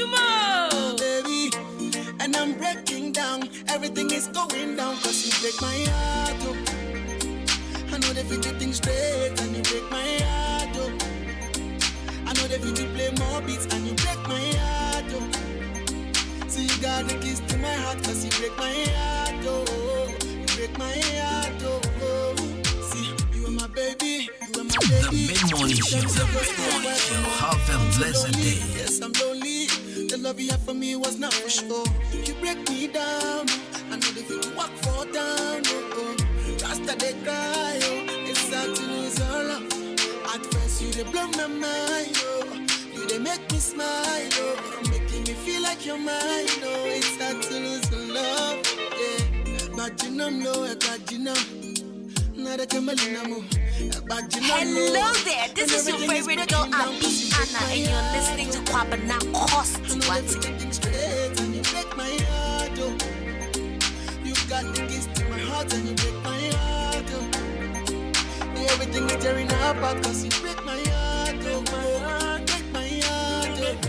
baby, and I'm breaking down. Everything is going down, cause you break my heart, oh. I know that you do things straight, and you break my heart, oh. I know that you do play more beats, and you break my heart, oh. So you got the keys to my heart, cause you break my heart, oh. You break my heart, oh. See, you are my baby, you are my baby. The mid-morning show, have a blessed day. Yes, I'm lonely. The love you have for me was not for sure. You break me down. I know that you walk for down. Rasta they cry. It's sad to lose your love. At first you they blow my mind. You they make me smile. Making me feel like you're mine. It's sad to lose your love. Yeah. But you know, no, but you know. Hello there, this is your favorite girl, Abby Anna, and you're listening to Kwabena Cost. And you break my heart, oh. You got the keys to my heart and you break my heart, oh. Everything is tearing apart cause you break my heart, oh. Break my heart, oh.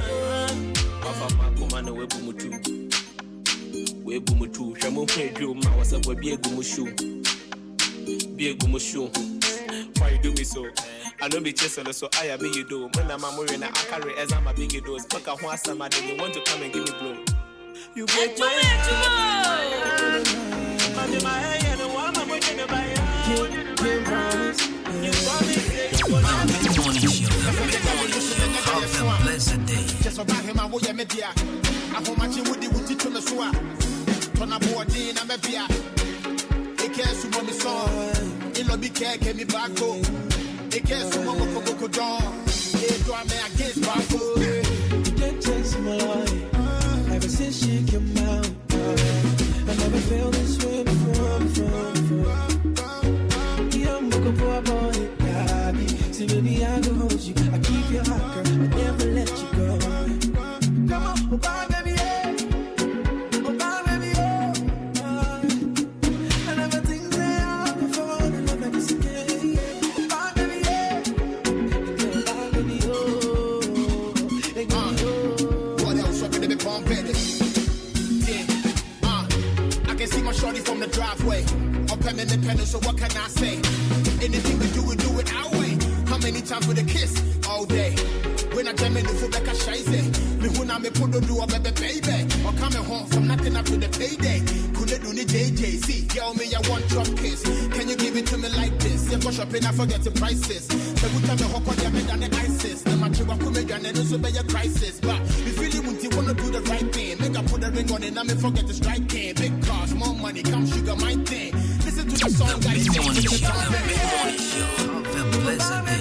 Why you do me so? I know be chasing so I am me you do. When I'm a moving, I carry as I'm a big dose. But I want somebody you want to come and give me blow. You break my heart. I'm my head and I'm waiting to buy you promise. Have a blessed day. Just about him, I will media. I hope my chin would do to the swap. Turn up board in a mebia. It cares to mommy song. In lobby care came me back home. It cares to mama coco dog. It do I may against back home. You can't taste my life. Ever since she came out, I never felt this way before. Yeah, I'm looking for a boy, baby. See, baby, I can hold you. I keep your heart, girl. I never let you go. Come on, oh, bye, baby, yeah. Oh, bye, baby, yeah. I never think that I'll be falling in love like this again. Oh, bye, baby, yeah. Bye, baby, oh. Hey, baby, oh. What else? What could they be pumping? I can see my shorty from the driveway. Up and independent, so what can I say? Anything we do it our way. How many times with a kiss? All day. When I jam in the food like a shize. Me who na me put do a baby. Or coming home from nothing up to the payday. Could do the JJC? Girl, me I want drop kiss. Can you give it to me like this? Yeah, go shopping, I forget the prices. So we tell me how could you than the ISIS? The matter of come and also be a crisis. But if you really want to wanna do the right thing, make I put a ring on it, and me forget the strike game. Big cars, more money, come sugar my thing. Listen to the song, guys. The mid-morning show. Have a blessed day.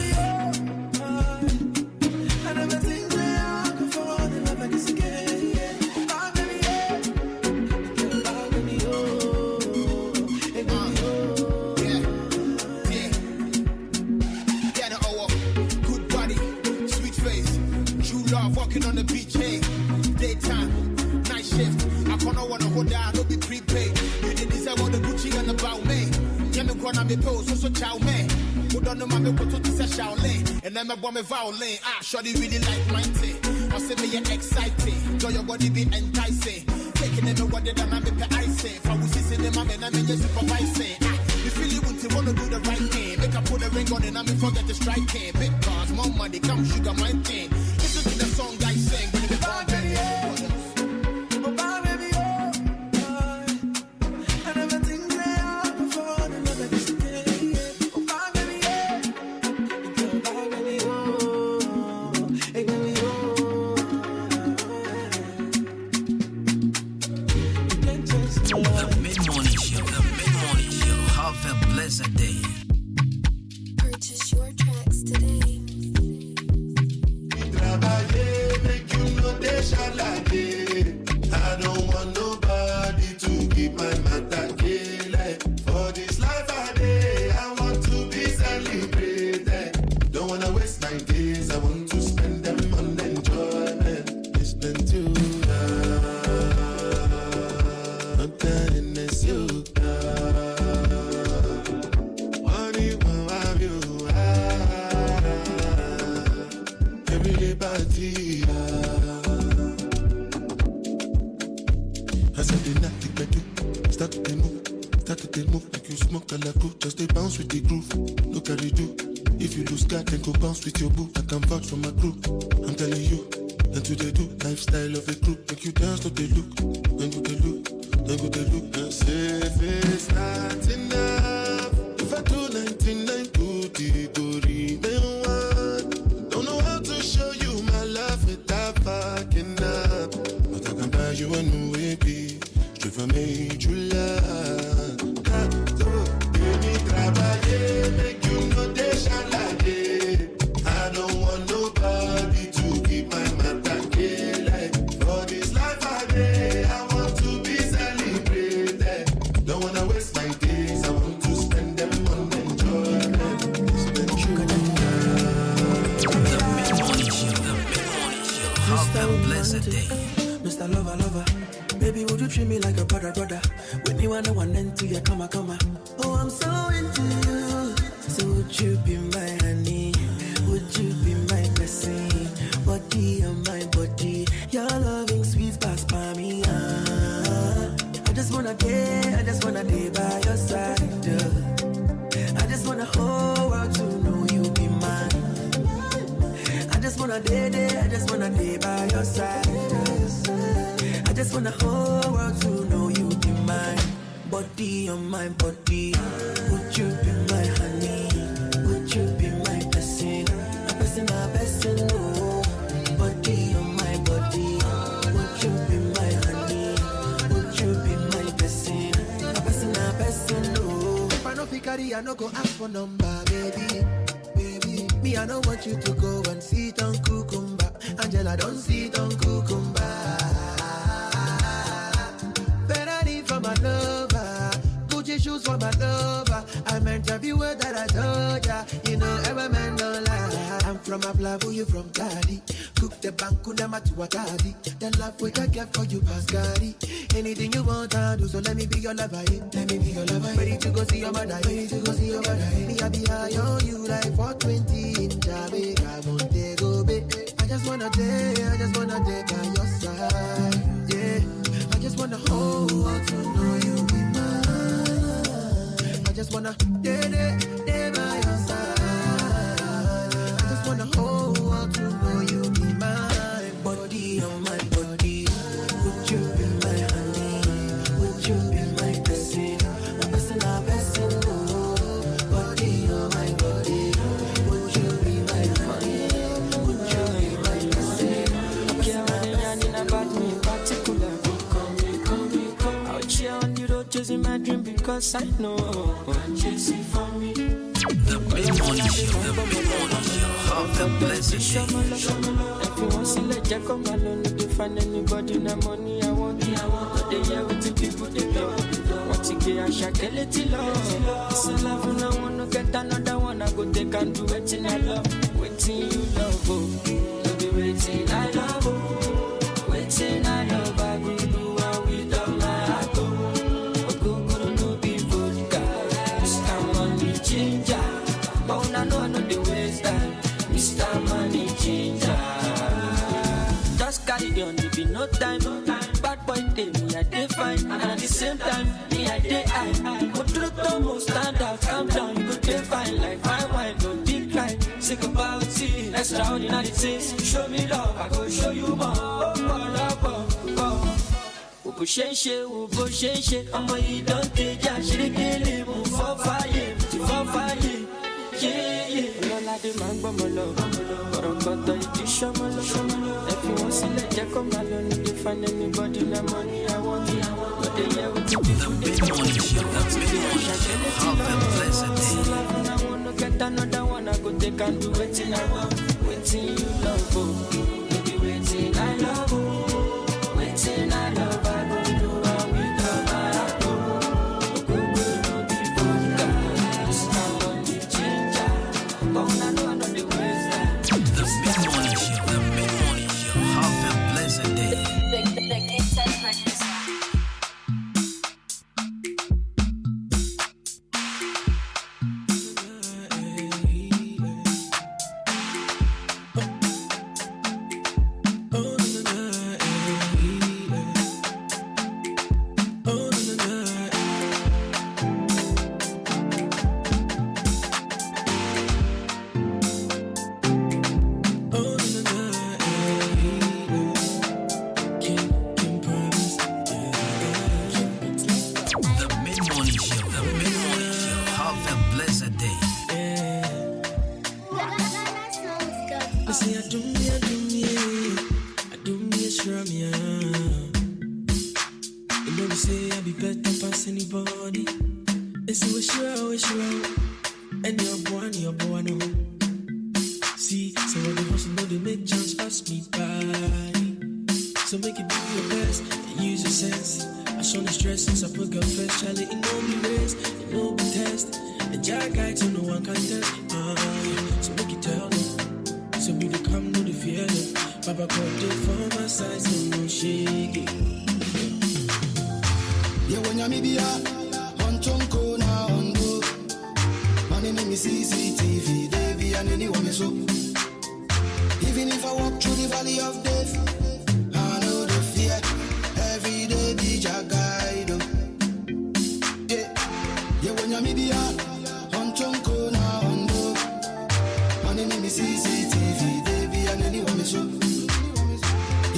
Walking on the beach, hey, daytime, night shift. I can't wanna hold down, don't be prepaid. You did deserve all the Gucci and about me. Yeah, me gonna be pose, so chow me. Who don't know my me put to say Shaolin. And then my bomb me violin. Shorty really like mine thing. I say me you exciting. Joy your body be enticing. Taking in the water than I'm in icing. If I was sitting in my man, I'm in your supervising. You feel you want to wanna do the right thing. Make I put a ring on it, and me forget the striking. Big cars, more money, come sugar my thing. Listen to the song I sing when it be born, baby. Oh, bye, baby, oh. I never think that I'll be falling in love like this again. Oh, bye, baby, yeah. Bye, baby, oh. Hey, baby, oh. You can't taste my The life. mid-morning show. The mid-morning show. Have a blessed day. Purchase your tracks today. Make you know they shall like it. I don't want nobody to keep my matter killing. For this life I day, I want to be celebrated. Don't wanna waste my days, I want to spend them on enjoyment. It's been too long, not that in this you money won't have you. Every day party, As I did not think I do. Start to move, like you smoke a la cool. Just they bounce with the groove. Look how they do. If you lose God, then go bounce with your boo. I can vouch for my crew. I'm telling you, and to they do. Lifestyle of a group. Make you dance, not they look. Then go they look, and say if it's not enough. If I do 99 good, it go remain one. Don't know how to show you my love without fucking up. But I can buy you a new AP. Straight from major love. Baby, trabaye, make you know they shall like it. I don't want nobody to keep my matter like. For this life I day, I want to be celebrated. Don't wanna waste my days, I want to spend them on enjoyment. Spend you The Mid-Morning Show. Have a blessed day. Mr. Lover, baby, would you treat me like a brother? When you want one end to your come. Oh, I'm so into you. So would you be my honey? Would you be my blessing? Body on my body. Your loving sweet past by me. I just wanna day by your side. I just wanna whole world to know you be mine. I just wanna day by your side. I just want the whole world to know you be mine. Body on my body. Would you be my honey? Would you be my blessing? A blessing, oh. Body on my body. Would you be my honey? Would you be my blessing? A blessing, oh. If I no carry, I no go ask for number, baby. Me, I don't want you to go and sit on cucumber. Angela, don't sit on cucumber. Ferrari for my lover, Gucci shoes for my lover. I meant every word that I told ya. You know every man don't lie. I'm from Ablavu, you from Daddy. Cook the bank, kunama to a daddy. The love we can get for you, Pascari. Anything you want, I'll do. So let me be your lover, yeah. Ready to go see your mother, Me, I be high on you like 420 in Jamaica. I won't take go, babe. I just wanna day by your side, yeah. I just wanna hold on to know you be mine. I just wanna day by your side. I just wanna hold on to know you be mine. Body on my body. Would you be my honey? Would you be my blessing? A blessing, oh. Body on my body. Would you be my honey? Would you be my blessing? I care what they yarning about me in particular. Out here on the road chasing my dream because I know chasing for me. The Mid-Morning Show. Have a blessed day. If you want to let you come alone, if you find anybody, no money, I want it. But they hear what the people they love. Want to get a shakeleti love. It's a love and I want to get another one. I go take and do waiting I love. Waiting you love, oh. No be waiting I love, oh. Waiting I love, I go do one with all my heart, oh. Go no be vodka. Mr. Money Ginger. But I know the waste time. Mr. Money Ginger. Just carry on, there be no time. Bad boy day, me I dey fine. And at the same time, me I dey high. Go through the most stand out, calm down. You go dey fine like fine wine, don't decline. Sick about it, extraordinary things. Show me love, I go show you more. Oh. Shenshe, I'ma eat don't take ya. She kill move for fire. Yeah. All I demand for my love. But I'm got to show my love. If you want to let you come alone, if you find anybody, no money, I want it. But they hear what you do. The Mid-Morning Show. Have a blessed day. I want to get another one. I go take and do waiting I love. Waiting you love, oh. Maybe waiting I love, oh. Waiting I love, I go do all with all my heart, oh. Go no be vodka. Mr. Money Ginger. But I know the ways that. The Mid-Morning Show. Have a blessed day. wish from ya. You know me say I be better past anybody. It's a wish you. And your boy, no. See, so when the hustle know they make chance pass me by. So make it do your best and use your sense. I show the stress since I put girl first. Charlie, it know me race, it know me test. And jack guy to no one can test. So make it tell them. So me to come, no the fear them. Papa called it for my side, so no shake it. Yeah, when you be on Chonko na ondo. Money me CCTV, they be and anyone me so. Even if I walk through the valley of death, I know the fear. Every day be your guide. Yeah, when you be on Chonko na ondo. Money me CCTV, they be and anyone me so.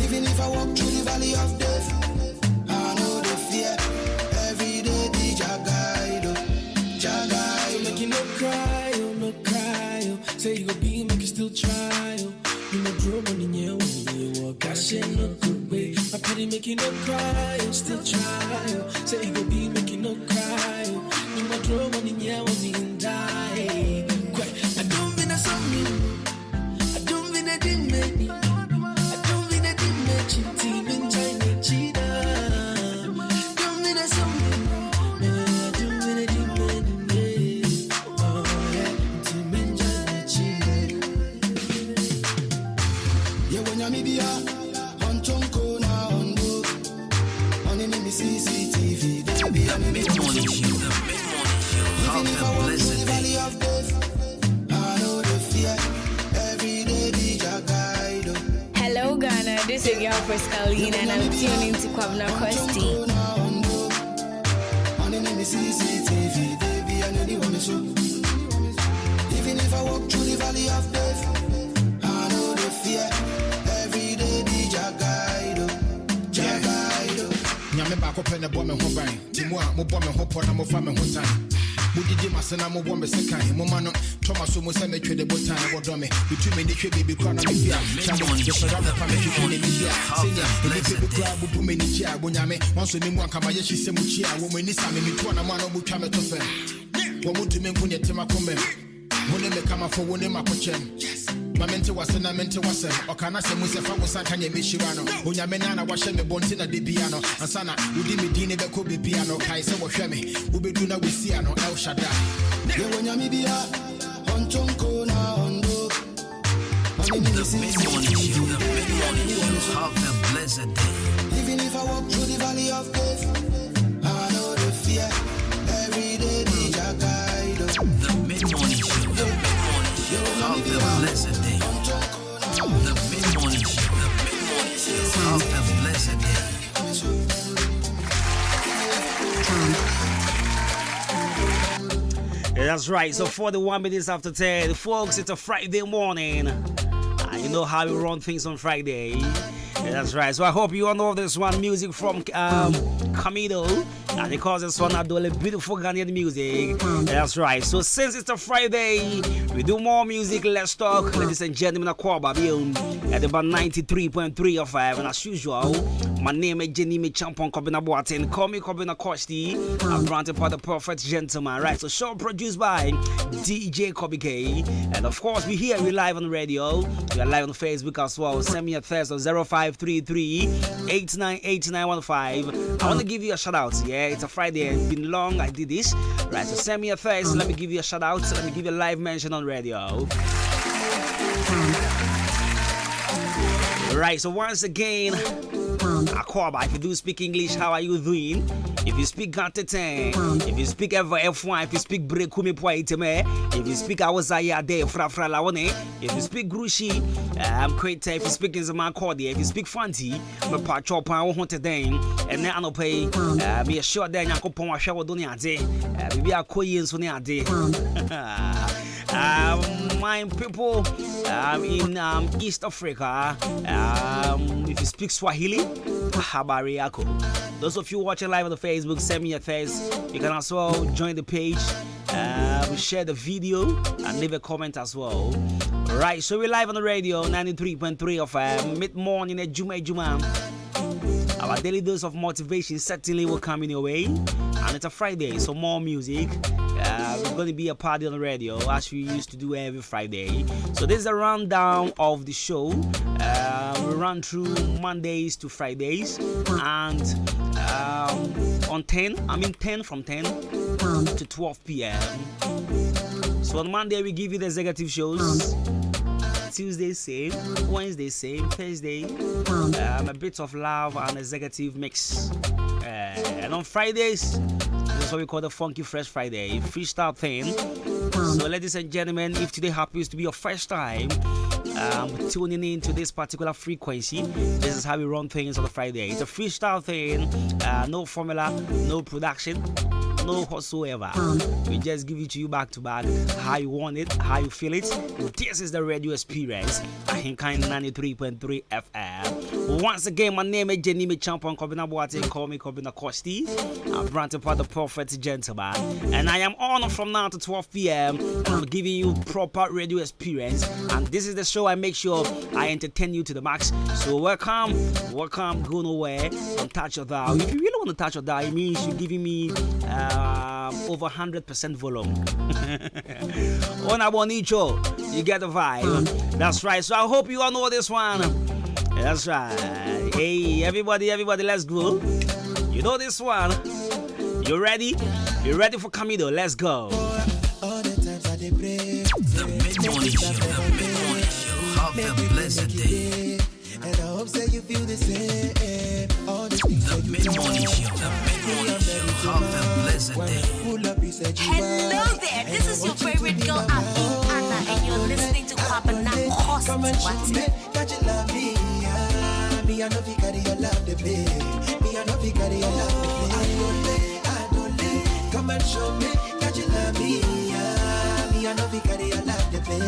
Even if I walk through the valley of death, I know the fear. Every day be your guide. Your guide. So make you no cry, no cry. Say you go be, make you still try. You know, draw money in your when you walk. I say no good way. My pity make you no cry, still try. Say you go be, make you no cry. You know, draw money in your when you die. I don't mean a song, I don't mean a ding me. I don't mean a ding me. Team in China, cheetah. Don't mean a song, I don't mean a ding me. Oh yeah, team in China, cheetah. Yeah, when you be on Chonko na ondo. Money me CCTV, they be The and anyone me mid-morning so. show, the mid-morning show. Even if I Have a walk through blessed the day. valley of death, I know the fear. Every day be your guide. Hello Ghana, this is your first Colleen and I'm tuning to Kwabena Kwesti. Money me CCTV, they be and anyone me so. Even if I walk through the valley of death, I know the fear. Every day be your guide. Your guide. Nyame baako pɛ ne bɔ me ho ban ti mu a mobɔ me ho pɔ na mofa me ho tan modidi masena mobɔ me sekan moma no tɔma so mu sɛ metwe de botan wɔdɔ me betumi ne hwɛ biribi kora na mefia kyame yɛsɔre amepa mehwehwɛ ne mehia sɛnya ɛnipa bi kora bubu me nikyi a bonyame wanso me mu ankama yɛhye sɛ mu kyi a wɔ mu ani sa me metoa na mu a na ɔmotwa me to fam wɔ mo ntumi nko neɛ tema komam wo ne me kamafo wo ne makokyɛm ma mente wase na mente wasɛm ɔka na sɛ mu sɛ fa wo sanka nyɛ mehyira no onyame na na wahyɛ me bɔnte na de bia no ansa na wodi me din ne bɛkɔ bebia no kae sɛ wɔhwɛ me wobɛdu na wɔsia no El Shaddai. Yeah, when you be on Chonko na ondo. The mid-morning show, the mid-morning show. Have a blessed day. Even if I walk through the valley of death, I know the fear. Every day be your guide. The mid-morning show, the mid-morning show. Have a blessed day. The mid-morning show, the mid-morning show. Have a blessed day. Yeah, that's right. So 41 minutes after 10, folks, it's a Friday morning. You know how we run things on Friday. Yeah, that's right. So I hope you all know this one. Music from Camilo. And because this one, I do a beautiful Ghanaian music. Yeah, that's right. So since it's a Friday, we do more music. Let's talk. Ladies and gentlemen, Akwaba at about 93.3 of 5. And as usual, my name is Jenny Champon Kobina Boatin. Call me Kobina Kosti. I'm granted by the perfect gentleman. Right. So show produced by DJ Kobe K. And of course, we here. We live on the radio. We are live on Facebook as well. Send me a text on 0533 898915. I want to give you a shout out. Yeah, it's a Friday. It's been long. I did this. Right. So send me a text. Let me give you a shout out. Let me give you a live mention on radio. Right. So once again, Akwaba, if you do speak English, how are you doing? If you speak Gatete, if you speak ever F1, if you speak Brekumi Poiteme, if you speak Awazaya De Frafra Lawane, if you speak Grushi, I'm quite if you speak in Zaman Cordia, if you speak Fanti, my Pacho Power Hunted Dane, and now I'll pay be a short day, Yakopon Shaw Doniade, maybe a Koyan Soniade. My people in East Africa, if you speak Swahili, habari yako. Those of you watching live on the Facebook, send me a text. You can also join the page, share the video, and leave a comment as well. Right, so we're live on the radio, 93.3 of mid-morning at Juma. Our daily dose of motivation certainly will come in your way. And it's a Friday, so more music. We're going to be a party on the radio as we used to do every Friday. So this is a rundown of the show. We run through Mondays to Fridays. And on 10 from 10 to 12 p.m. So on Monday, we give you the executive shows. Tuesday same, Wednesday same, Thursday a bit of love and executive mix, and on Fridays this is what we call the Funky Fresh Friday, freestyle thing. So ladies and gentlemen, if today happens to be your first time tuning in to this particular frequency, this is how we run things on the Friday. It's a freestyle thing, no formula, no production, no whatsoever. We just give it to you back to back, how you want it, how you feel it. This is the radio experience. I think kind 93.3 FM. Once again, my name is Jenny Champion Kobina Boate, call me Kobina Kosti. I'm Branton Part the Prophet Gentleman, and I am on from now to 12 p.m. I'm giving you proper radio experience, and this is the show I make sure I entertain you to the max. So welcome, go nowhere, don't touch your dial. If you really want to touch your dial, it means you're giving me over 100% volume. On Abonicho, you get the vibe. That's right. So I hope you all know this one. That's right. Hey, everybody, let's go. You know this one. You ready? You ready for Camido? Let's go. The mid-morning show. Have a blessed day. And I hope that you feel the same. All the things the mid-morning show. Have a blessed day. Hello there, this is your favorite girl, Anna, and you're listening to Kwabena Cost. Come and show me that you love me. Me, I know you carry your love to play. Me, I know you carry your love to play. I don't let. Come and show me that you love me. Me, I know you carry your love to play.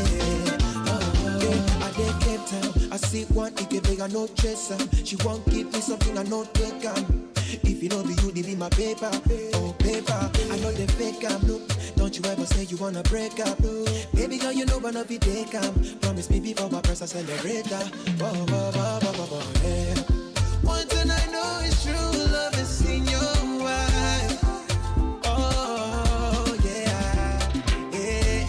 I did Cape Town. I see one, it get big, I no chaser. She won't give me something, I no take on. If you know be you, they be my paper. Oh, paper. I know they fake am. No, don't you ever say you wanna break up. Baby girl, you know when I be take am. Promise me before my press I celebrate that. Yeah. One thing I know is true love is in your eyes. Oh, yeah. Yeah.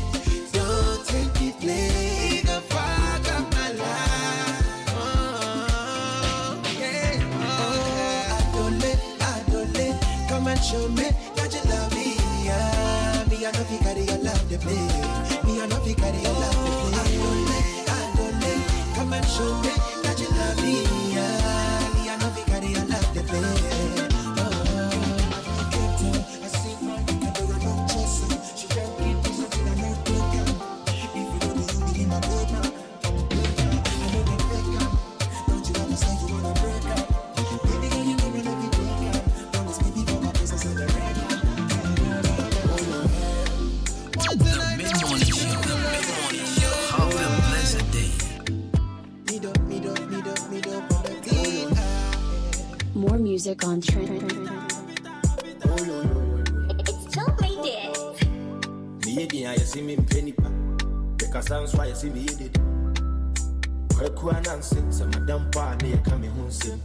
Don't take it late. The fuck up my life. Oh, yeah. I don't let. Come and show me that you love me. Me, I know you carry your love to play. Me, I know you carry your love to play. I don't let. Come and show me that you love me. Me, I know you carry your love to play. I see one, I do a no chaser. She can't give me something I know take her. If you don't do you, be my paper. I know they fake her. Don't you ever say you wanna break up. Baby girl, you know when I be break up. Promise me before my place I celebrate. The mid-morning show. Have a blessed day. More music on trend. It's Joe made it. Me I see me penipa. The Cassans why you see me did. Kwekwa nansi, sa madam pa ne kame hunsi.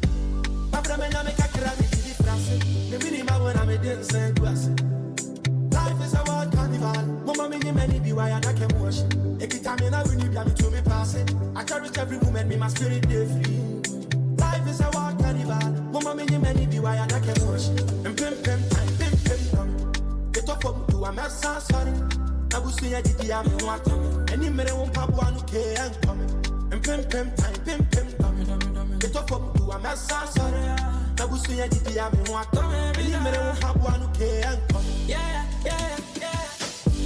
Babra me na me kakra me di France. Me minima when I'm dancing glass. Life is a wild carnival. Mama me ni many be why I can wash. Every time you when you me to me pass it. I cherish every moment, me my spirit dey free. Life is a wild carnival. Mama me ni many be why I can wash. And pim time, pim time. Get up from to a mess sorry. I will see a didi am what. Any mere won't pop one okay and come. And pim time, pim get up from to a mess sorry. I will see a didi am what. Any mere won't pop one okay and come. Yeah.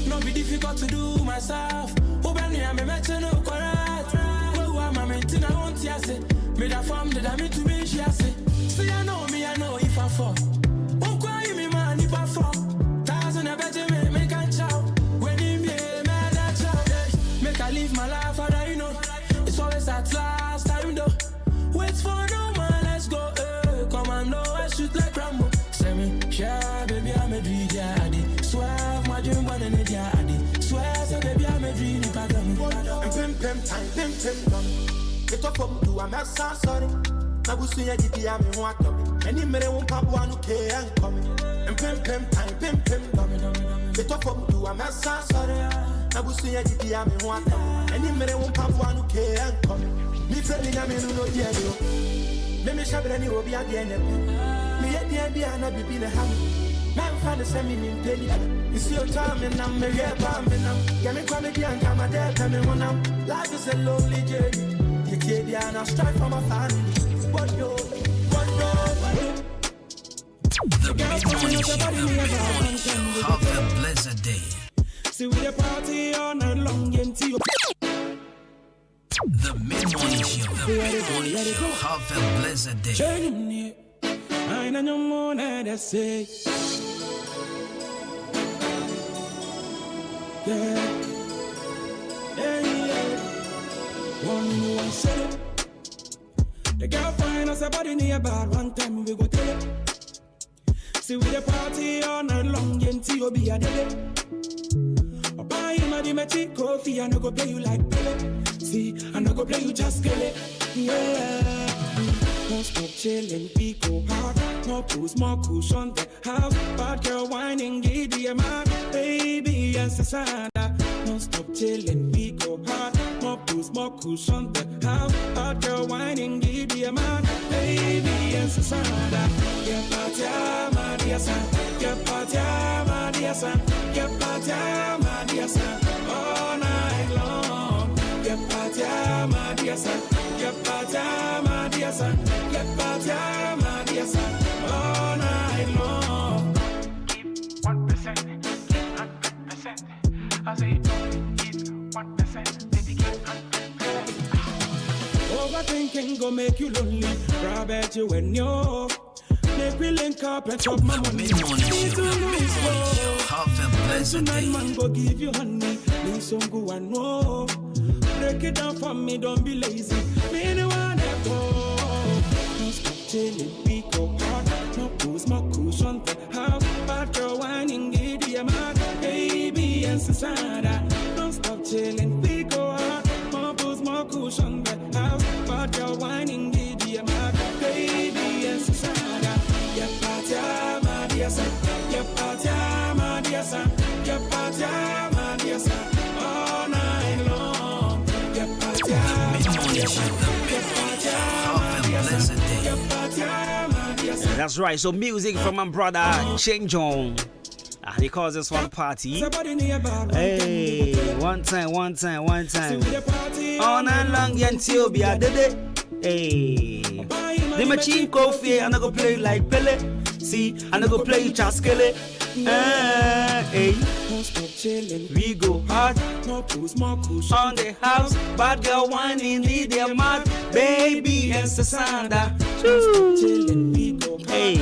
No be difficult to do myself. Open me and me met no correct. Who am I maintain I want to say. Me da form the me to me she say. See I know if I fall. Won't cry me man if I fall. Thousand a better me can chow. When him me that chow. Make I live my life and you know. It's always at last time though. Wait for no man, let's go. Come on, no, I shoot like Rambo. Say me, yeah, baby, I'm a dream, yeah, Swear, my dream, one and a daddy. Swear, so baby, I'm a dream, if I don't. And pim, Get up from do a mess, sorry. I will see a GP, I'm in what dummy. Any minute won't pop one who can come. And pim, time, pim, dummy. Get up from do a mess, sorry. I will see a GP, I'm in what dummy. Any minute won't pop one who can come. Me friendly, I'm in no yellow. Me shabby, will be at the end. Me at the end, and I'll be in a hammer. Man, find the semi in penny. It's your time, and I'm a real bomb. Get me comedy and come a dead, tell me when I'm. Life is a lonely journey. You can't be on a strike from a family. What yo? The mid-morning show, have a blessed day. See we a party all night long into you. The mid-morning show, have a blessed day. I know no more than say. Yeah. One said it. The girl find us a body near about one time we go tell it. See we the party all night long until you be a day. I buy him a dimity coffee and I go play you like Pele. See, and I go play you just get it. Yeah. Don't stop chilling, we go hard. More booze, more cushion the house. Bad girl whining, giddy a man. Baby, yes, it's sad. Don't stop chilling, we go hard. More booze, more cushion the house. Bad girl whining, giddy a man. Baby, yes, it's sad. Get party, my dear son. Get party, my dear son. Get party, my dear son. All night long. Get party, my dear son. Get party, my dear son. Get party, my dear son. All night long. Keep 1%, keep 100%. I say don't keep 1%, baby, keep 100%. Overthinking go make you lonely. Grab at you when you're. Make we link up and chop my money. Have a blessed day. Man go give you honey. Me some go and no. Break it down for me, don't be lazy. Me the one that go. Don't stop chilling, we go hard. No booze, more cushion the house. Bad girl whining, giddy a man. Baby and Susana. Don't stop chilling, we go hard. More booze, more cushion the house. Bad girl whining, giddy a man. Baby and Susana. Yeah, party, my dear son. Yeah, party, my dear son. Yeah, party, my dear son. All night long. Yeah, party, my dear son. That's right, so music from my brother Cheng Jong. And he calls this one party. Hey, one time. All night long until be a day. Hey, the machine coffee and I go play like Pele. See, and I go play Chaskele. Hey, we go hard. On the house, bad girl whining, need their mad. Baby and Sasanda. Hey,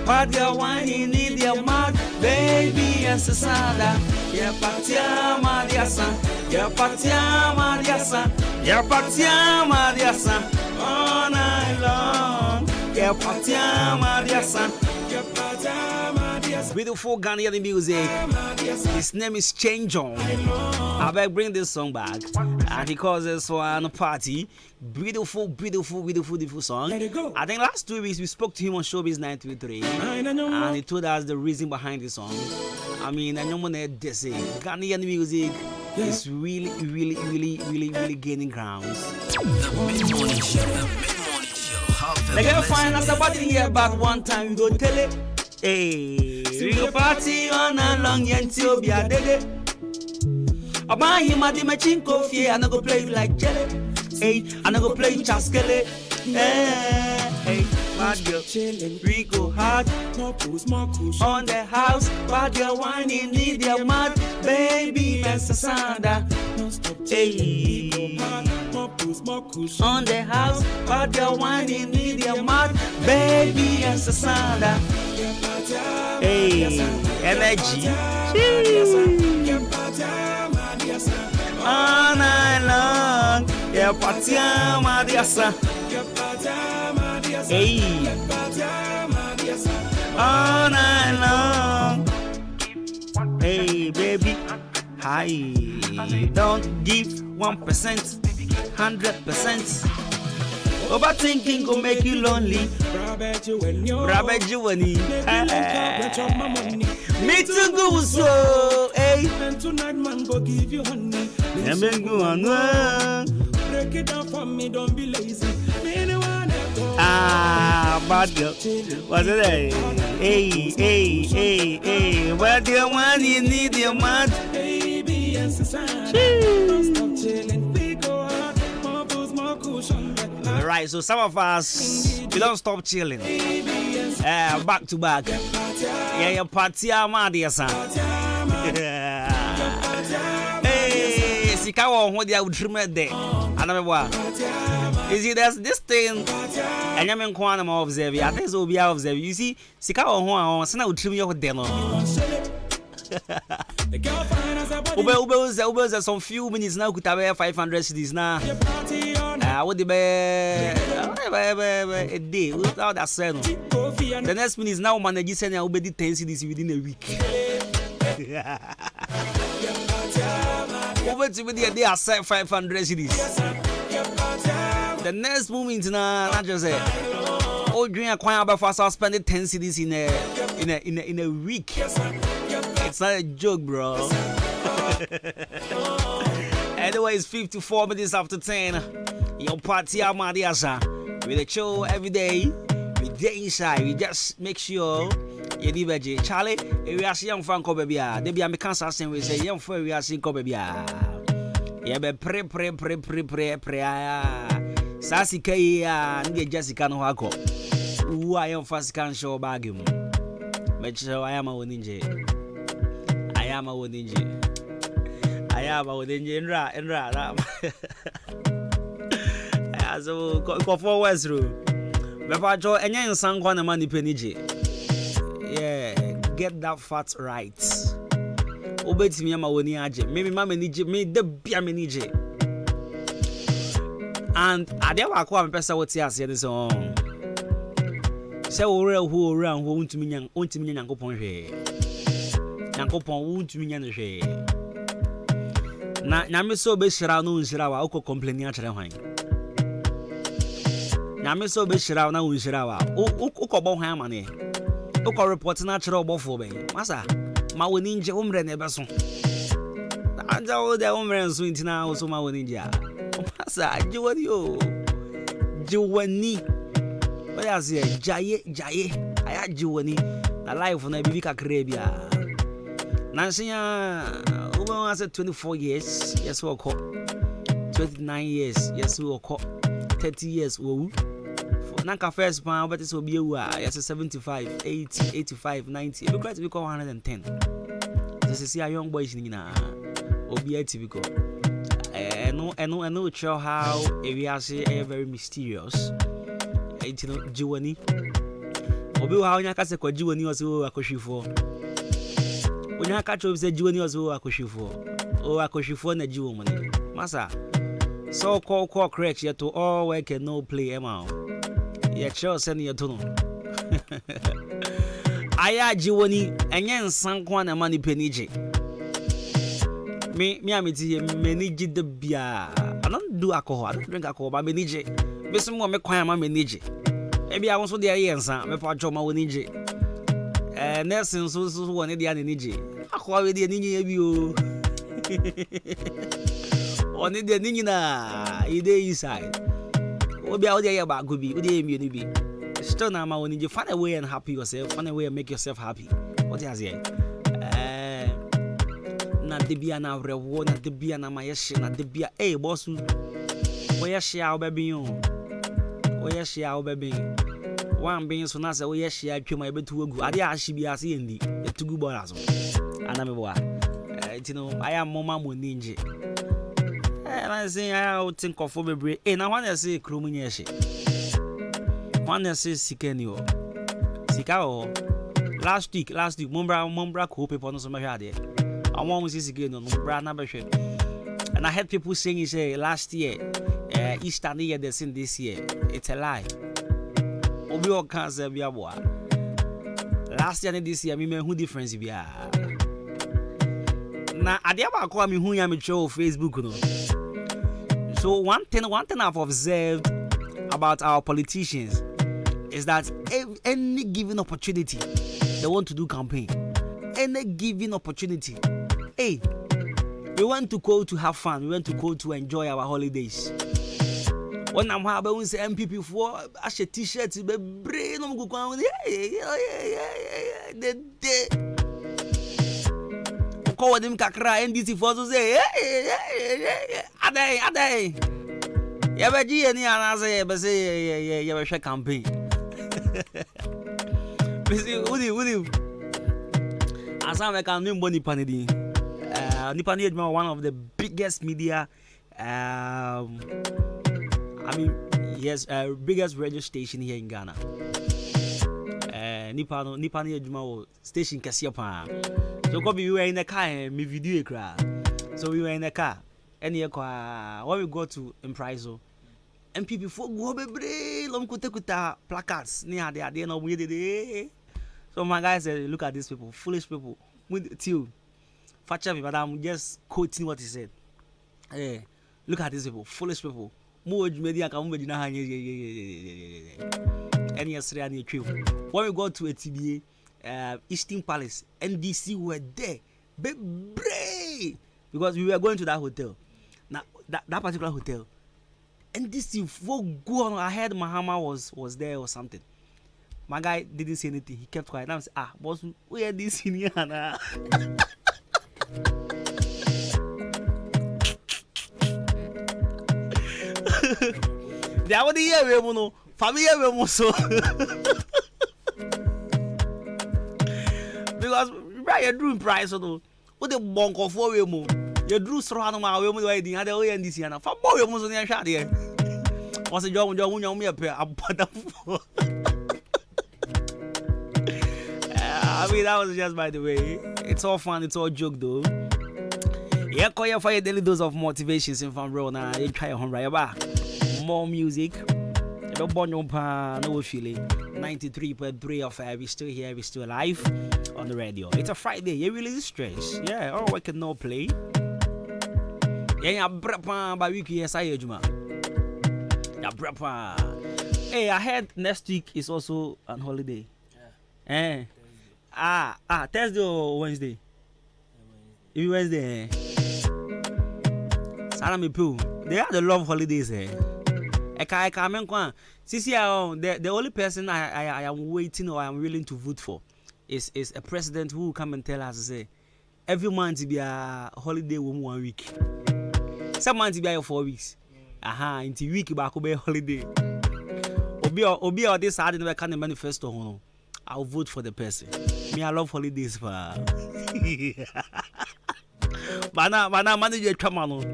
bad girl whining, need their mad. Baby and Sasanda. Yeah, patia, Mariasa. Yeah, patia, Mariasa. Yeah, patia, Mariasa. All night long. Yeah, patia, Mariasa. Beautiful Ghanaian music. His name is Cheng Jong. I beg bring this song back. And he calls this one Party. Beautiful song. I think last 2 weeks we spoke to him on Showbiz 933. And he told us the reason behind the song. I mean, I know when they say Ghanaian music is really gaining grounds. The mid-morning show. They gotta find us about in here back one time, we go tell it. Hey, we go party on a long until be a day. I buy him at the machine coffee and I go play like jelly. Hey, and I go play Chaskele. Hey, bad girl, we go hard. On the house, bad girl whining, need your mad. Baby, and Sasanda. Hey, on the house, bad girl whining, need your mad. Baby, and Sasanda. Hey, energy. All night long. Yeah, patia, Mariasa. Hey, all night long. Hey, baby. Hi, don't give 1%, 100%. Overthinking go make you lonely. Rabbit you when you me too go so, hey. And tonight man go give you honey. Break it down for me, don't be lazy. Bad girl. What's it? Hey. What do you want? You need your man. Baby and society. Don't stop chilling. We go out. More booze, more cushion. Alright, so some of us, we don't stop chilling. Back to back. Yeah, party amadi son. Hey, Sikawa, what they would trim it there. Another one. You see, there's this thing. And I'm in quantum observe. I think so be observe. You see, Sikawa, so now trim your demo. Ube some few minutes now could have 500 cities now. What the a day without that cell. The next minute is now managing sending Ube 10 cities within a week. Over to me, they are 500 cities. The next moment now, not just say, oh, drink a choir before I spend 10 cities in a week. It's not a joke, bro. Anyway, it's 54 minutes after 10. Your party Amadiasa. With a show every day. We get inside. We just make sure you do veggie. Charlie, we are seeing young fan baby. They be a mechanic we say young fan we are seeing baby. Yeah, be pray. Sassy Kaya and Jessica no hako. Who I am fast can show bagum. But so I am a ninja. I am a ninja. So go forward through. Before Joe and yan sang one a money penny. Yeah, get that fat right. Obey me, my winning agent. Maybe mamma need me the beer manage. And I never quite person what he has said this on. So real who around won't mean young, won't mean young upon here. Young upon won't mean young here. Na me so be shira no nshira wa uko complaining achire hwan. Na me so be shira na nshira wa uko bo hwan amane. Uko report na achire obofo ben. Masa ma woni nje umre na beso. Anja o de umre nso ntina o so ma woni nje. Masa jiwani o. Jiwani. What ya say jaye. Aya jiwani. Na life na bibi kakre bia. Nansiya I said 24 years, yes, we'll call 29 years, yes, we'll call 30 years. For Nanka first pound, but this will be a yes, 75, 80, 85, 90. Because we call 110. This is a young boy in or be a typical. I know sure how we are very mysterious. It's not Jiwani. Obi how Yakasa Jiwani was a cushy for. When I catch up, said Junior was Akoshifo na Jew money. Massa, so call correct yet to all work and no play amount. Yet sure send your tunnel. Aya Jiwani and yan sank one a money penny. Me, manage the beer. I don't do alcohol, I don't drink alcohol, but manage. Miss more me quite my manage. Maybe I also the answer, me for Joma winning. Nelson so one the energy. Aqua with the ninja. On the ninja, you day inside. What be out there about good be? Would you be? Still now, my when you find a way and happy yourself, find a way and make yourself happy. What is it? Not the beer now, reward, not the beer now, my shit, not the beer. Hey, boss, where shall baby you? Where shall baby? One being so nice, oh yes, she had my bed to go. I did she be as in the two good boys. And I'm a boy. You know, I am Mama Ninja. And I say, I think of for me. And I want to say, Crumineshi. One that says Sikenio. Sikao. Last week, Mumbra, hope upon some head. I want to see again on brand number ship. And I had people saying, say, last year, Easter year, they seen this year. It's a lie. Obi o cancer bia boa. Last year and this year, me who difference bia. Now, I never call me who am show Facebook. No. So one thing I've observed about our politicians is that any given opportunity they want to do campaign. Any given opportunity. Hey, we want to go to have fun. We want to go to enjoy our holidays. When I'm having we say MPP for a t-shirt, be brain no go kwa the call them kakra NDC for to say adai ya ba ji ni ana say be say ya be share campaign be say udi asam ka no mboni panedi Nipani Ejma, one of the biggest media yes, biggest radio station here in Ghana. Nipani Ejma station Kasiapa. So we were in the car and me video cry. So we were in the car. And when we go to Impriso, and people for go be long kuta placards near the no we did. So my guy said, look at these people, foolish people. With you. Facha, but I'm just quoting what he said. Hey, look at these people, foolish people. More media can move na and yesterday I need you. When we go to a TBA, Eastern Palace, NDC were there. Brave, because we were going to that hotel. Now that particular hotel, NDC for go on ahead. Mahama was there or something. My guy didn't say anything. He kept quiet. I said, boss, we are this in here now. They are the year we know. Family we so. Because you drew price so. What the bonk of we mo. You drew strong ma we mo we din had we NDC na. Fa boy we mo so near shade. Was a job me up abada. I mean, that was just by the way. It's all fun, it's all joke though. Yeah, call you for your daily dose of motivations in from real now. You try your home right back. More music. No feeling. 93.3 of we still here, we still alive on the radio. It's a Friday, you really stress. Yeah, all we can no play. Yeah, by week, yes, I juma. Hey, I heard next week is also on holiday. Yeah. Thursday or Wednesday? Wednesday. Salami Poo. They are the love holidays. The only person I am waiting or I am willing to vote for is a president who will come and tell us say every month to be a holiday 1 week. Some months be 4 weeks. Into week back be holiday. Obi or this side no can manifesto. I'll vote for the person. Me, I love holidays for. But now, manager, come on.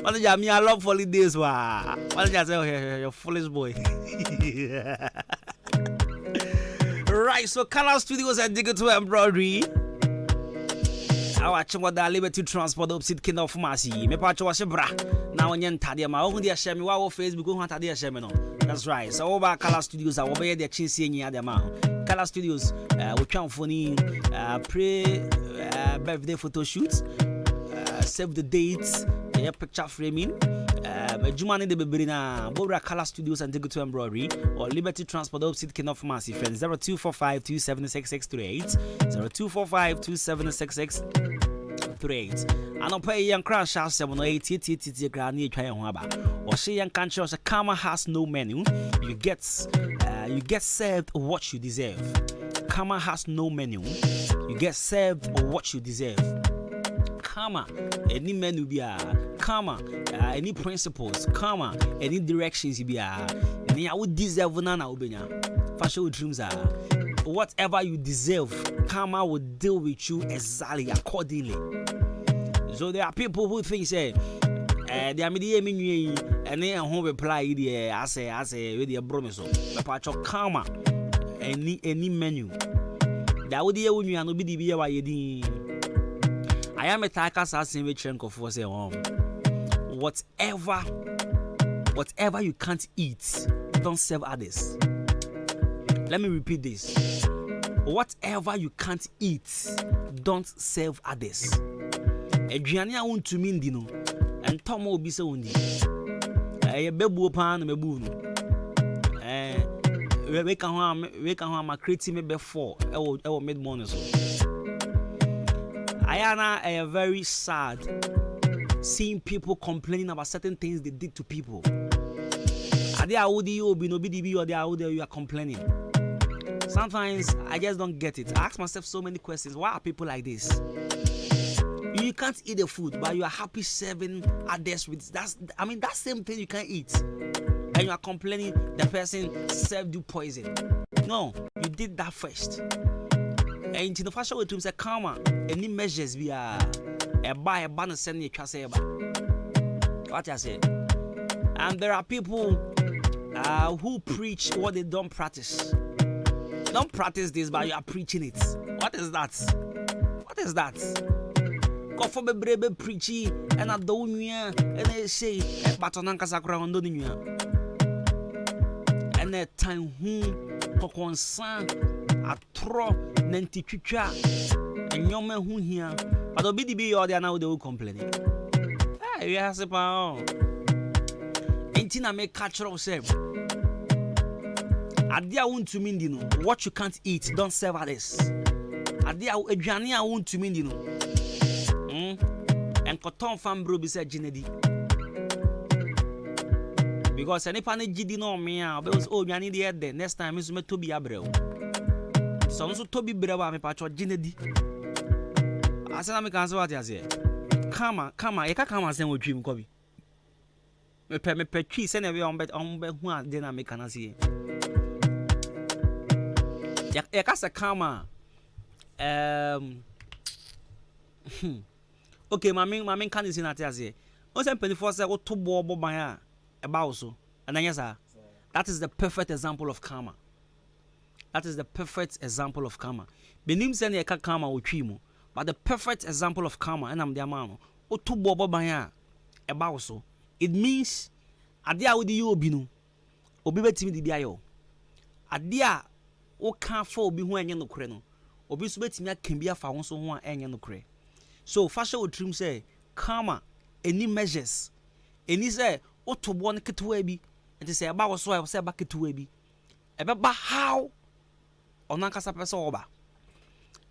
Manager, me, I love holidays for. Manager, say, oh, you're foolish boy. Right, so Color Studios and Digital Embroidery. I watch what the Liberty Transport opposite King of Pharmacy. Me patch was a bra. Now, when you're tired, my own dear Shemi, wow, Facebook, go hunt a dear Shemi. That's right. So, over Color Studios, I will be the chin in the amount. Color Studios, we come for birthday photo shoots, save the dates, picture framing. Jumani de Bebrina, Bora Color Studios and Digital Embroidery, or Liberty Transport opposite King of Pharmacy, friends 0245 276638, 0245 276638. I don't pay young crash house 780 granny trying or say young country or Karma has no menu. You get served what you deserve. Karma has no menu. You get served what you deserve. Karma, any menu be karma, any principles, karma, any directions be I would deserve nana ubenya. Fashion dreams are whatever you deserve, karma will deal with you exactly accordingly. So there are people who think say they are media and then home reply I say with the bromiso. But karma any menu. That would you and no be the I am a tiger assassin with Chenko for say whatever you can't eat, don't serve others. Let me repeat this. Whatever you can't eat, don't serve others. aduane a wontumi ndi no entoma obi se wondi bebuo pa na mebu no we kan ho am create me be 4 e mid morning so I very sad seeing people complaining about certain things they did to people. You are complaining. Sometimes I just don't get it. I ask myself so many questions. Why are people like this? You can't eat the food, but you are happy serving others with that same thing you can't eat. And you are complaining the person served you poison. No, you did that first. And in the fashion way to say karma, any measures we are a banner sending a chaseba. What I say? And there are people who preach what they don't practice. Don't practice this, but you are preaching it. What is that? What is that? Go for the brave preaching and I don't and they say, but on Ankasakra on Donia. And that time who concern a tro nentichucha and your man who here, but the BDB or they are now they will complain. Hey, yes, about ain't make catch yourself. Adia won't to mean dino. What you can't eat, don't serve others. Adia Ejania won't to mean dino. And cotton fan bro beside Genedi. Because any panic gidi no me, because oh, you need the head there. Next time is me to be a bro. So also to be brava me patch or Genedi. I said, I'm a cancer what I say. Come on, you can't come and send with Jim Kobe. Me pe cheese and every on bet one then I make an see. Ya kasa kama okay my can is in atiase o say 24 say o to bo ban a about so and then yes sir that is the perfect example of karma. That is the perfect example of karma. Benim say na karma o twi mu, but the perfect example of karma and am the man o to bo ban a about so it means ade a wo di obi no obi betimi di bia yo ade a o kan fa obi ho enye no kure no obi so betimi aka bia fa ho so ho a enye no kure. So fashion would trim say karma any measures any say o to bo no ketewa bi enti say eba wo so say eba ketewa bi ebeba how onankasa pese oba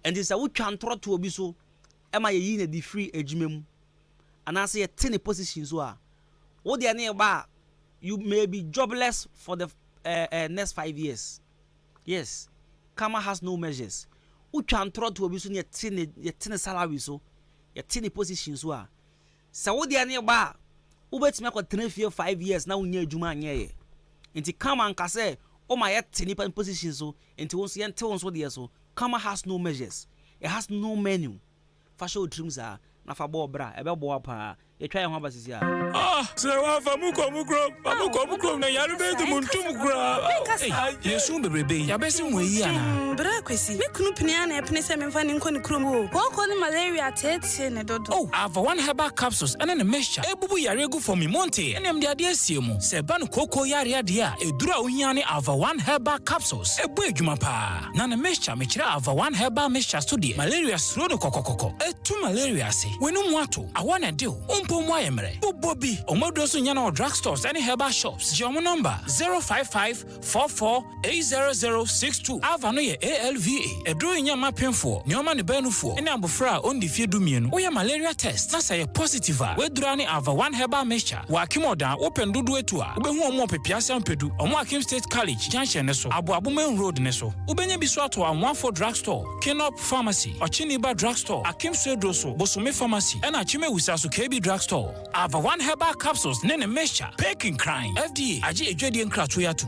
enti say wo twa ntoro to obi so ema ye yi na di free ejumem ana say ye tene position so a wo de na eba you may be jobless for the next 5 years. Yes, karma has no measures. Who can throw to obi so ye tene salary so ye tene position so a sa wo de na eba wo betime akọ 3-5 years na unya adwuma anye ye enti karma anka say o ma ye tene position so enti won so ye nte won so de so karma has no measures, it has no menu. Fashion trims are na fa bo bra ebe bo apa ye twa ye ho abasisi a se wa fa mu ko na yaru be du muntum kura yesu bebrebe ya besi mu yi ana bra kwesi me kunu pnia na epne se me fa ni nkoni krom o ko ni malaria tete ne dodo oh ava one herbal capsules ene ne mixture ebubu yare gu for me monte ene mde ade asie mu se ba no koko yare ade a edura ohia ne ava one herbal capsules ebu adwuma pa na ne mixture me kira ava one herbal mixture study malaria sro no kokokoko etu malaria se wenu mu ato awana de umpo mu ayemre bobi omodo so nya na drugstores any herbal shops your number 05544800062 ava no ye ALVA edro nya mapemfo nyoma ne banufo ene abofra on di fie dumienu wo ye malaria test na say positive a wedura ne ava one herbal mixture wa kimoda open dodo etu a obehu omo pepia sampedu omo Akim State College junction ne so aboaboman road ne so obenya bi so ato amwafo drugstore Kinop Pharmacy Ochiniba drugstore Akim State so Bosome Pharmacy and Achime Wisasu KB drugstore ava one herbal capsules nene mixture baking crime FDA aji ejwedi nkratu yatu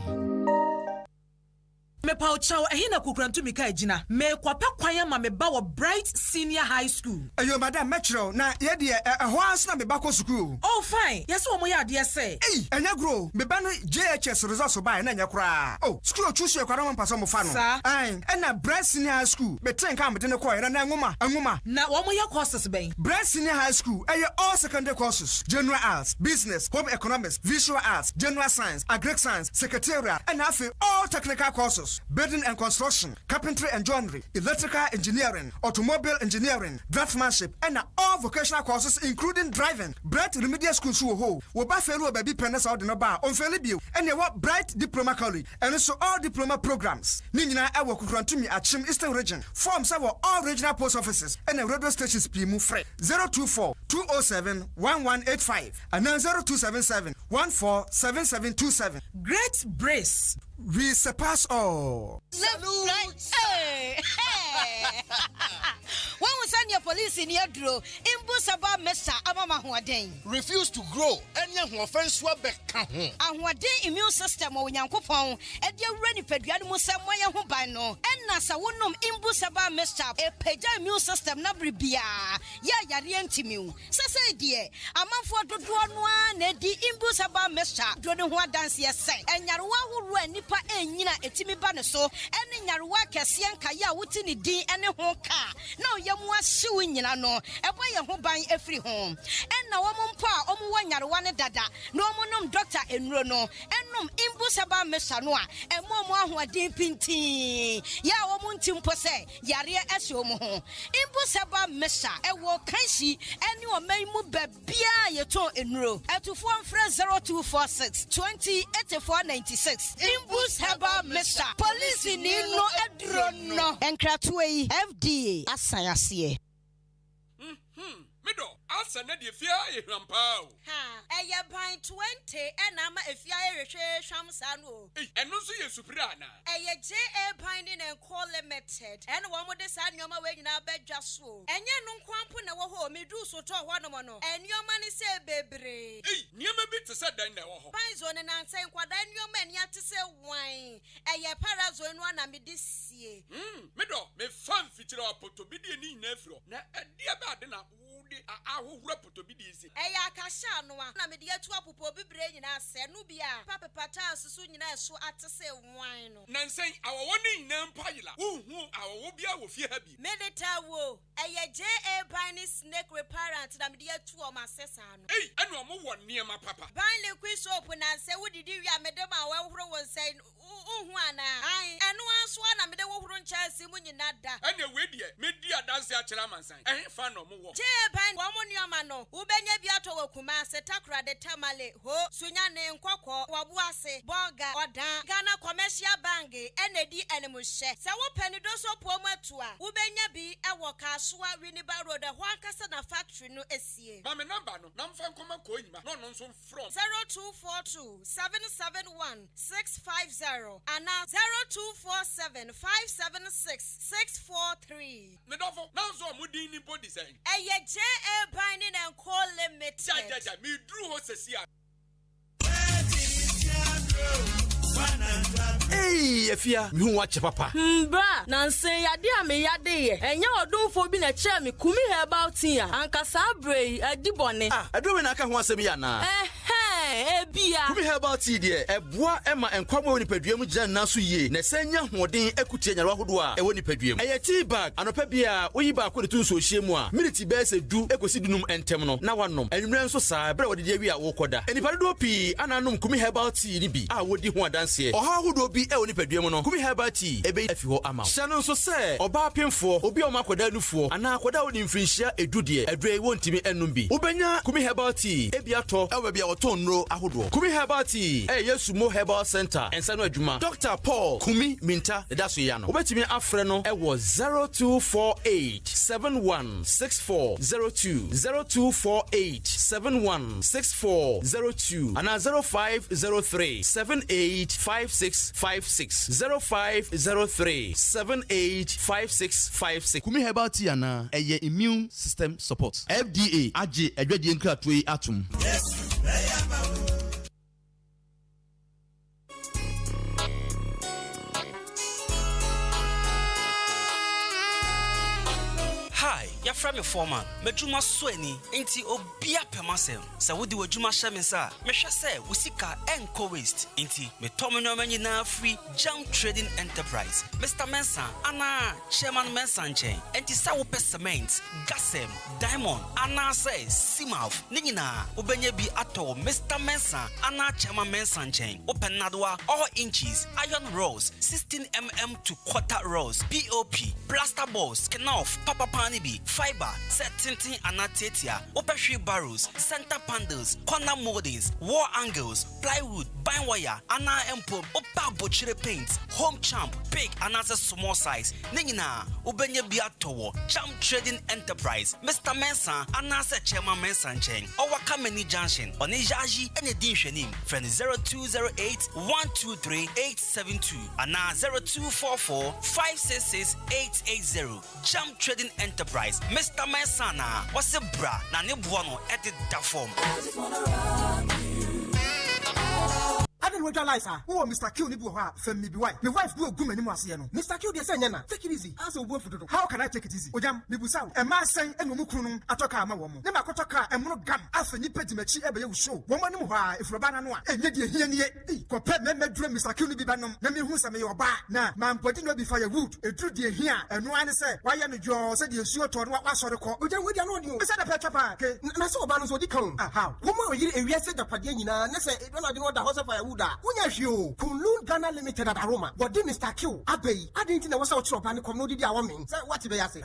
me pa ochaw ehina kukrantu mika ejina me kwapa kwan ma me ba wo Bright Senior High School ayo madam metro na ye de ho ans na me ba ko school oh fine yes wo mo ya de say enya gro me ba no JHS results ba na nya kura oh school choose your kwara mpaso mo fa no ai na Bright Senior High School me tren ka me de ne ko era na ngoma na wo mo ya courses ben Bright Senior High School all secondary courses general arts business home economics visual arts general science agric science secretarial and all technical courses building and construction, carpentry and joinery, electrical engineering, automobile engineering, draftsmanship, and all vocational courses including driving. Bright Remedial School Suho, Wabafelu baby pennas out in a bar on Felibio, and you want Bright Diploma College, and also all diploma programs. Nina Awa Kukrantumi at Chim Eastern Region. Forms our all regional post offices and the radio stations Pimu Frey 024 207 1185 and then 0277 147727. Great Brace. We surpass all. Hey! When we send your police in your draw, Imbusaba Mesa Amama Huadeng. Refuse to grow, and young offense swabek. And what day immune system or Yankopon, and your ready pedian Musamaya Hubano, and Nasa Wunum Imbusaba Mesa, a peja immune system Nabribia, Ya Yarientimu. Sasa dear, a month for the one, Nedi Imbusaba Mesa, Dronua dance yes, and Yarwa who ran Nipa and Yina Etimi Banaso, and in Yarwa Cassian Kaya Wutini D and a honka. No, Yamwa suing Yano, a boy who buying every home. And now Mumpa, Omuan Dada, no monum doctor in Rono, and num Imbusaba Mesanoa, and Momo who are deep pinti. Ya Omuntim Pose, Yaria Esomo. Imbusaba Mesa, a walk Kansi, and you are may move Bia Yato in Ro, at to form 0246 208496. Imbus Haba Mesa, police in no Edrono, and Kratway FDA, Asayasi. Middle, Asa Nadia Fia, Rampao. Ha, a pine 20, and I'm a Fia Shamsano. And no see a Suprana. A J.A. Pinding and Call Limited, and one with the sun your way in our bed just so. And you no quampun our home, me do so to one mono, and your money say, baby. Near me bit to set down now. Pines on and I'm saying, what then your men yet to say wine, and your paras on one and me this year. Middle, me fun feature of Potobidi and Nefro. Now, a dear bad enough. I will rap to be easy. Aya Kashanoa, Namedia to Apo be brain in us, and Nubia, Papa Patas, soon so at to say wine. Nancy, our one in Nampila, who our Wobia will fear happy. Meditawo, Aya J.A. Piney snake reparent, Namedia to my sessan. Hey, and no more near my papa. Binely quiz open and say, what did you, Madame, well, was saying, Juana, and one swan, and the woman Chelsea when you're not that. And your way, dear, media does the Achelaman sign. I ain't found no more. J.A. One your mano, Ubenya Biato Kumase, Takra de Tamale, Ho, Sunyane and Kwako, Wabuase, Bonga, Oda, Ghana Commercial Bangi, NAD Animushe, Sawa Penidoso Pomatua, Ubenya B, Awaka, Swa, Winiba Road, the Huancasana factory no SCA. Mamma Nambano, Namfan Koma Koima, no son from 0242 771 650 and now 0247 576 643. Medovo, now so Mudini body saying, J.A. Binding and Call Limited. Me drew horses here. Hey, Efia, you watch papa. Bra, Nancy, Yadia me yade, and you don't for being a chair me, kumi about here, and Casabre, a dibone. I don't know, I can't want to be Anna. Bia. Kumi about here, a bois, Emma, and Kwamo in Pedrium, Jan Nasu ye, Nesenia, Modin, Equity, and Rahudua, a winnie Pedrium. A tea bag, and a pebia, we back with the two so shemwa, military bears do ecosidum and terminal, now one nom, and ran so sad, but what did you walkoda? And if I do pee, and I know Kumi about tea, be, I would do one dance here, or how would be a winnie Pedrium, Kumi about tea, a bay if you are amount. Shannon so say, or bar pin for, or be a Macoda for, and now Coda in Frisha, a dudia, a dray won't me and numbi. Ubenya, Kumi about tea, a beato, I will be our tone row, I would walk. Kumi Herbati, a yes Sumo Herbal Center, and Sanwa Juma. Dr. Paul Kumi Minta, the Dasuyano. Obeti me Afreno, it was 0248 716402 0248 716402 and 0503 785656 0503 785656. Kumi Herbati ana a immune system support. FDA AJ Edwedi Nkratwe Atum. Yes. from your foreman. Mejuma Sweni, inti obia pemasem. Sa wudi wajuma shamisa. Mesha se, wusika enko waste. Inti, me tomino menina free jump trading enterprise. Mr. Mensa, ana chairman Mensa chain. Enti sa wupe cement, gasem, diamond, ana se, simaf. Ningina, ubenye bi ato Mr. Mensa, ana chairman Mensa chain. Open nadwa all inches, iron rolls, 16mm to quarter rolls, POP, plaster balls, kenoff, papa panibi, fiber, set tinting anatetia, open tree barrels, center panels, corner moldings, wall angles, plywood, bind wire, ana empo, opa butchery paints, home champ, big and as a small size. Ningina, ubenye biatowo, Jump Trading Enterprise, Mr. Mensa, anasa chairman Mensa chain, our Kameni Junction, on Ijaji and a Dinshanim, friend 0208 123 872, and 0244 566 880. Jump Trading Enterprise, Mr. Mensana, what's a bra, Nani Buono, edit that form. I didn't realize her. Oh, Mr. Q, you have family be white. My wife do a good many months. Mr. Q, they say, take it easy. As a word for the how can I take it easy? Ojam, Nibusa, a man saying, and Mukunum, Atoka, my woman. Never Kotaka, and Monogam, after you pet me, ever show. Woman, if Rabana, and yet you hear, compare me, dream, Mr. Q, be banum, let me who's a mayor bar. Now, man, putting up before your wood, a true dear here, and one say, why are you said you sure to what was sort of call? Ojam, we don't know you. Is that a pet papa? And I saw Banus, what you come. How? Woman, you said the Padina, and I say, don't know what the house of firewood. You Kunlun Ghana Limited at Aroma. What did Mr. Q? Abbey, I didn't know what's out of and community. I mean, what did I say?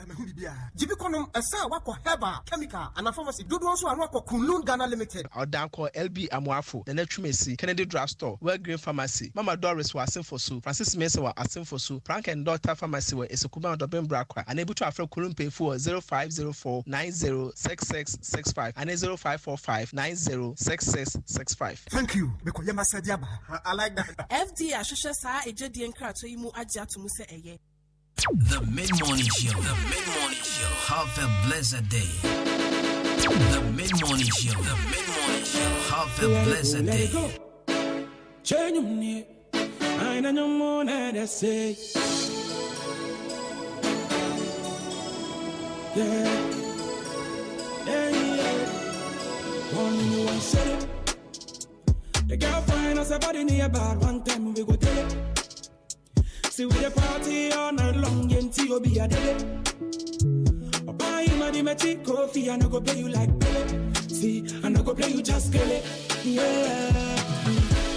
Jibiconum, a sir, work for Heba, chemical, and a pharmacy. Do also a work for Kunlun Ghana Limited. Our down call LB Amwafo, the Netrumesi, Kennedy Drugstore, Well Green Pharmacy. Mama Doris was sent for Sue, Francis Mesa was sent for Sue, Frank and Daughter Pharmacy were Esukuba and Dobin Brakwa, unable to afford Kulumpe for 0504 906665 and 0545 906665. Thank you, because you must say, I like that. FD Ashusha Sa Ejedi Enkrato Imu Aja to Muse Eye. The Mid-Morning Show. The Mid-Morning Show. Have a blessed day. The Mid-Morning Show. The Mid-Morning Show. Have a blessed day. Change me. I know more than I say. Yeah. One said it. The girl find us a body near bad. One time we go tell it. See we the party all night long. Yenti go be a dele. Buy him a dimeti coffee and I go play you like Pele. See, and I go play you just Pele. Yeah.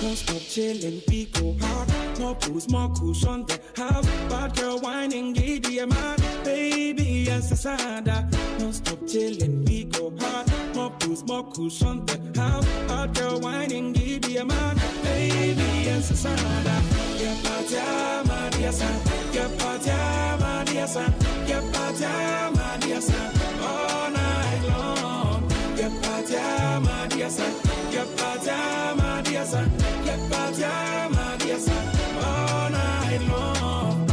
Don't stop chilling, we go hard. More pools, more cushion. They have bad girl whining, giddy a man. Baby, yes, it's sada. Don't stop chilling, we go hard. More pools, more cushion. They have bad girl whining, giddy a man. Baby, yes, it's sada. Get patia, my dear son. Get patia, my dear son. Get patia, my dear son. All night long. Get patia, my dear son. Get patia, my dear son. Get patia, my dear son. All night long.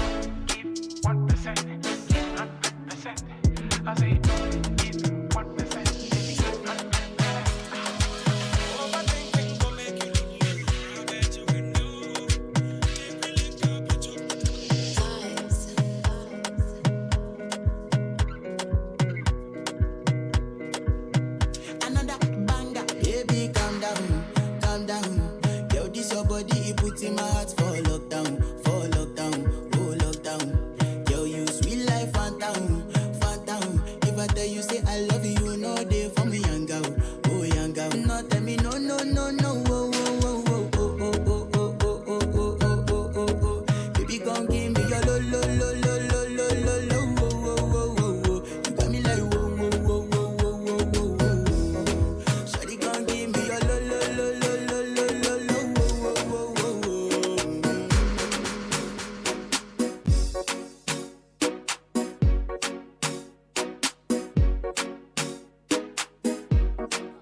Keep 1%, keep 100%. I say, keep 1%, keep 100%. Overthinking will make you lose. I bet you can do. If you link up with your Another banger. Baby, calm down, calm down. Yo, this your body, it puts in my heart for lockdown, oh lockdown. Yo, you sweet life, phantom, phantom. If I tell you say I love you, you know they for me, young girl, oh young girl. No, tell me no, no, no, no, oh, oh, oh, oh, oh, oh, oh, oh, oh, oh, oh, oh, oh, oh. Baby, come give me your lo, lo, lo, lo, lo, lo, lo, lo, oh, oh, oh, oh, oh. You got me like whoa, whoa, whoa, whoa, whoa, whoa, whoa, whoa. Shawty, come give me your lo, lo, lo, lo, lo, lo, lo, lo, oh, oh, oh, oh, oh.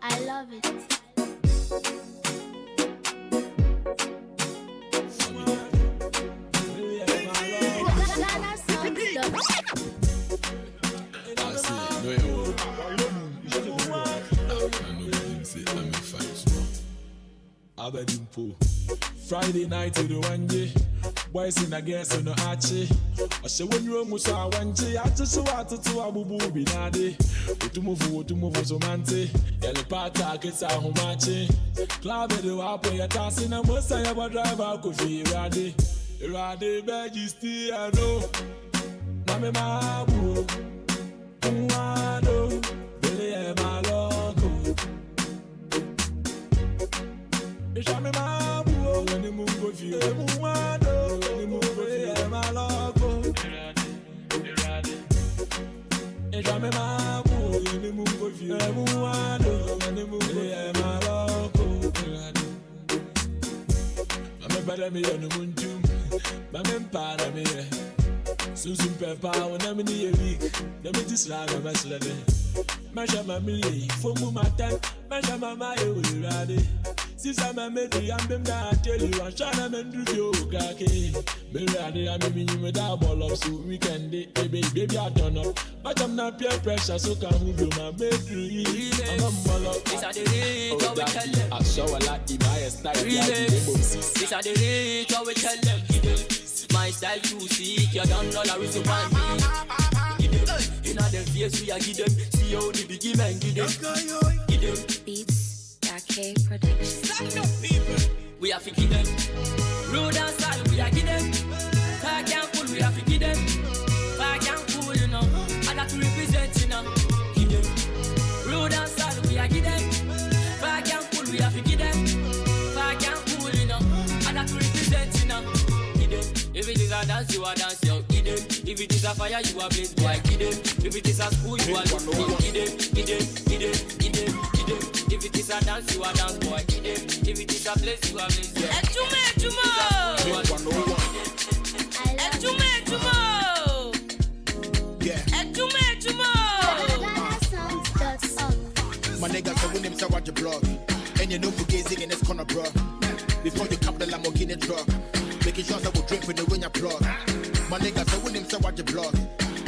I love it. Friday night to the one day. Boys in a guess in the archie. I say when you almost saw one J, I just saw to Abu Binade. To move so mante. Yellow pata gets out home matching. Club it up on your task in a most I ever drive out could be Radi. Radi Majesty, I know. Name Mabu. Umado. Billy Maloko. Ishami Mabu. When the moon goes, you Umado. When the moon goes, Maloko. Ishami Mabu. When the moon goes, you Umado. When the moon goes, Maloko. I'm better me on the moon too. I'm para me. Susan Pepper, when I'm in a week, let me just run a vessel. Measure my million, for my time, measure my way, ready. Since I'm a medley, I'm them that tell you, I'm trying to do you, Kaki. Baby, I'm a minimum without ball of so we can day, baby, I don't know. But I'm not peer pressure, so can move you, my baby. I'm a ball of this. I saw a lot in my style. This are the rate, I will tell them. My style to see, you don't know the reason why. You know the face we are give them. See how the biggie man give them. Beats, K Production. We have to give them. Rude and style, we are give them. Fag and cool, we have to give them. Fag and cool, you know. I got to represent, you know. Give them. Rude and style, we are give them. Fag and cool, we have to give them. Fag and cool, you know. I got to represent, you know. If it is a dance, you are dance, yo, get them. If it is a fire, you are blaze, boy, get them. If it is a school, you are get them, get them, get them, get them, get them. If it is a dance, you are dance, boy, get them. If it is a place, you are blaze, yeah. Ejumo. Yeah. Ejumo. My nigga, so when them say watch your blog, and you know for gazing in this corner, bro. Before you cap the Lamborghini truck. Making sure I will drip when you plug. My nigga, so when him say watch your blog.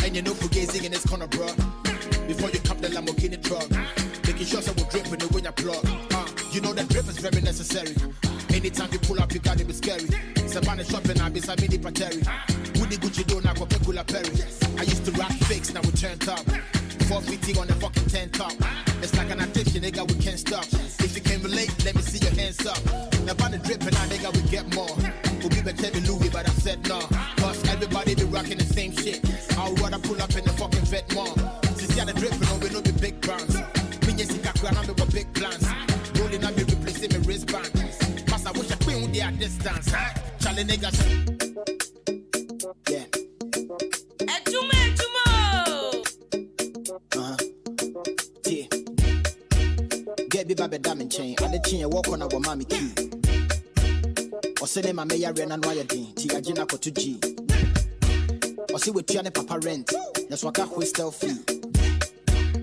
And you know for gazing in this corner, bro. Before you cap the Lamborghini truck. Making sure I will drip when you plug. You know that drip is very necessary. Anytime you pull up, you gotta be scary. Savannah shopping, I be some mini pateri. Woody Gucci do now, Coca-Cola Perry. I used to rock fakes, now we turned up. 450 on the fucking 10 top. It's like an addiction, nigga, we can't stop. If you can relate, let me see your hands up. Now by the drip and now, nigga, we get more. We'll be better than Louis, but I said no. Cause everybody be rocking the same shit. I'll rather pull up in the fucking vet mall. Since you the dripping, no, we know the big brands. Me and Sika, I know the big plans. Rolling up, be replacing my wristband. Cause I wish I queen with their distance. Charlie niggas. Yeah. Ejumo. Yeah. Get me baby diamond chain. I the chain walk on our mommy key. Or say them a mayor and an wire din. Tia Gina ko to G. Or see with Tiane Papa rent. That's what I whistle fee.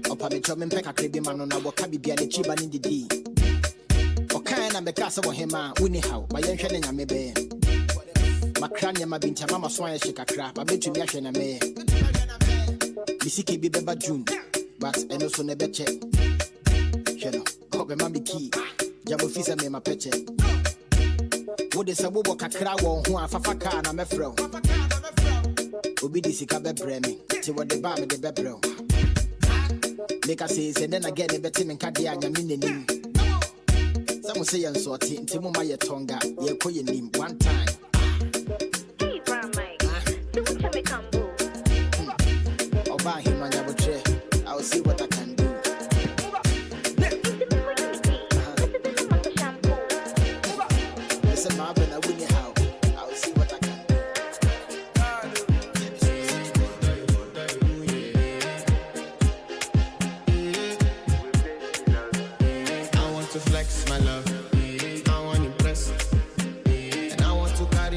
Or Pammy Chomin Pekka Cribby man on our cabby be a chiban in the D. Or kind of make us over him, winnie how, by young shelling a maybe. My cranium, my binta, mama swine shake a crap. I bet you me a shena me. Missy be Beba June, but and also never check. Shadow, Cobb and Mammy Key. Jabo Fisa me my peche. What is a wobo kakra who are Fafaka and I'm a fro. Obi disika be bremi, till what the bar with the bebro. Make us say, and then again, a betim and Kadia and Yaminin. Some will say, and so Timo Maya Tonga, ye call your name one time. Hey, Brahma, do what you become. I'll buy him and I will try. I'll see what I can do. Listen, my brother, I win it how. I'll see what I can do. I want to flex my love. I want to impress. And I want to carry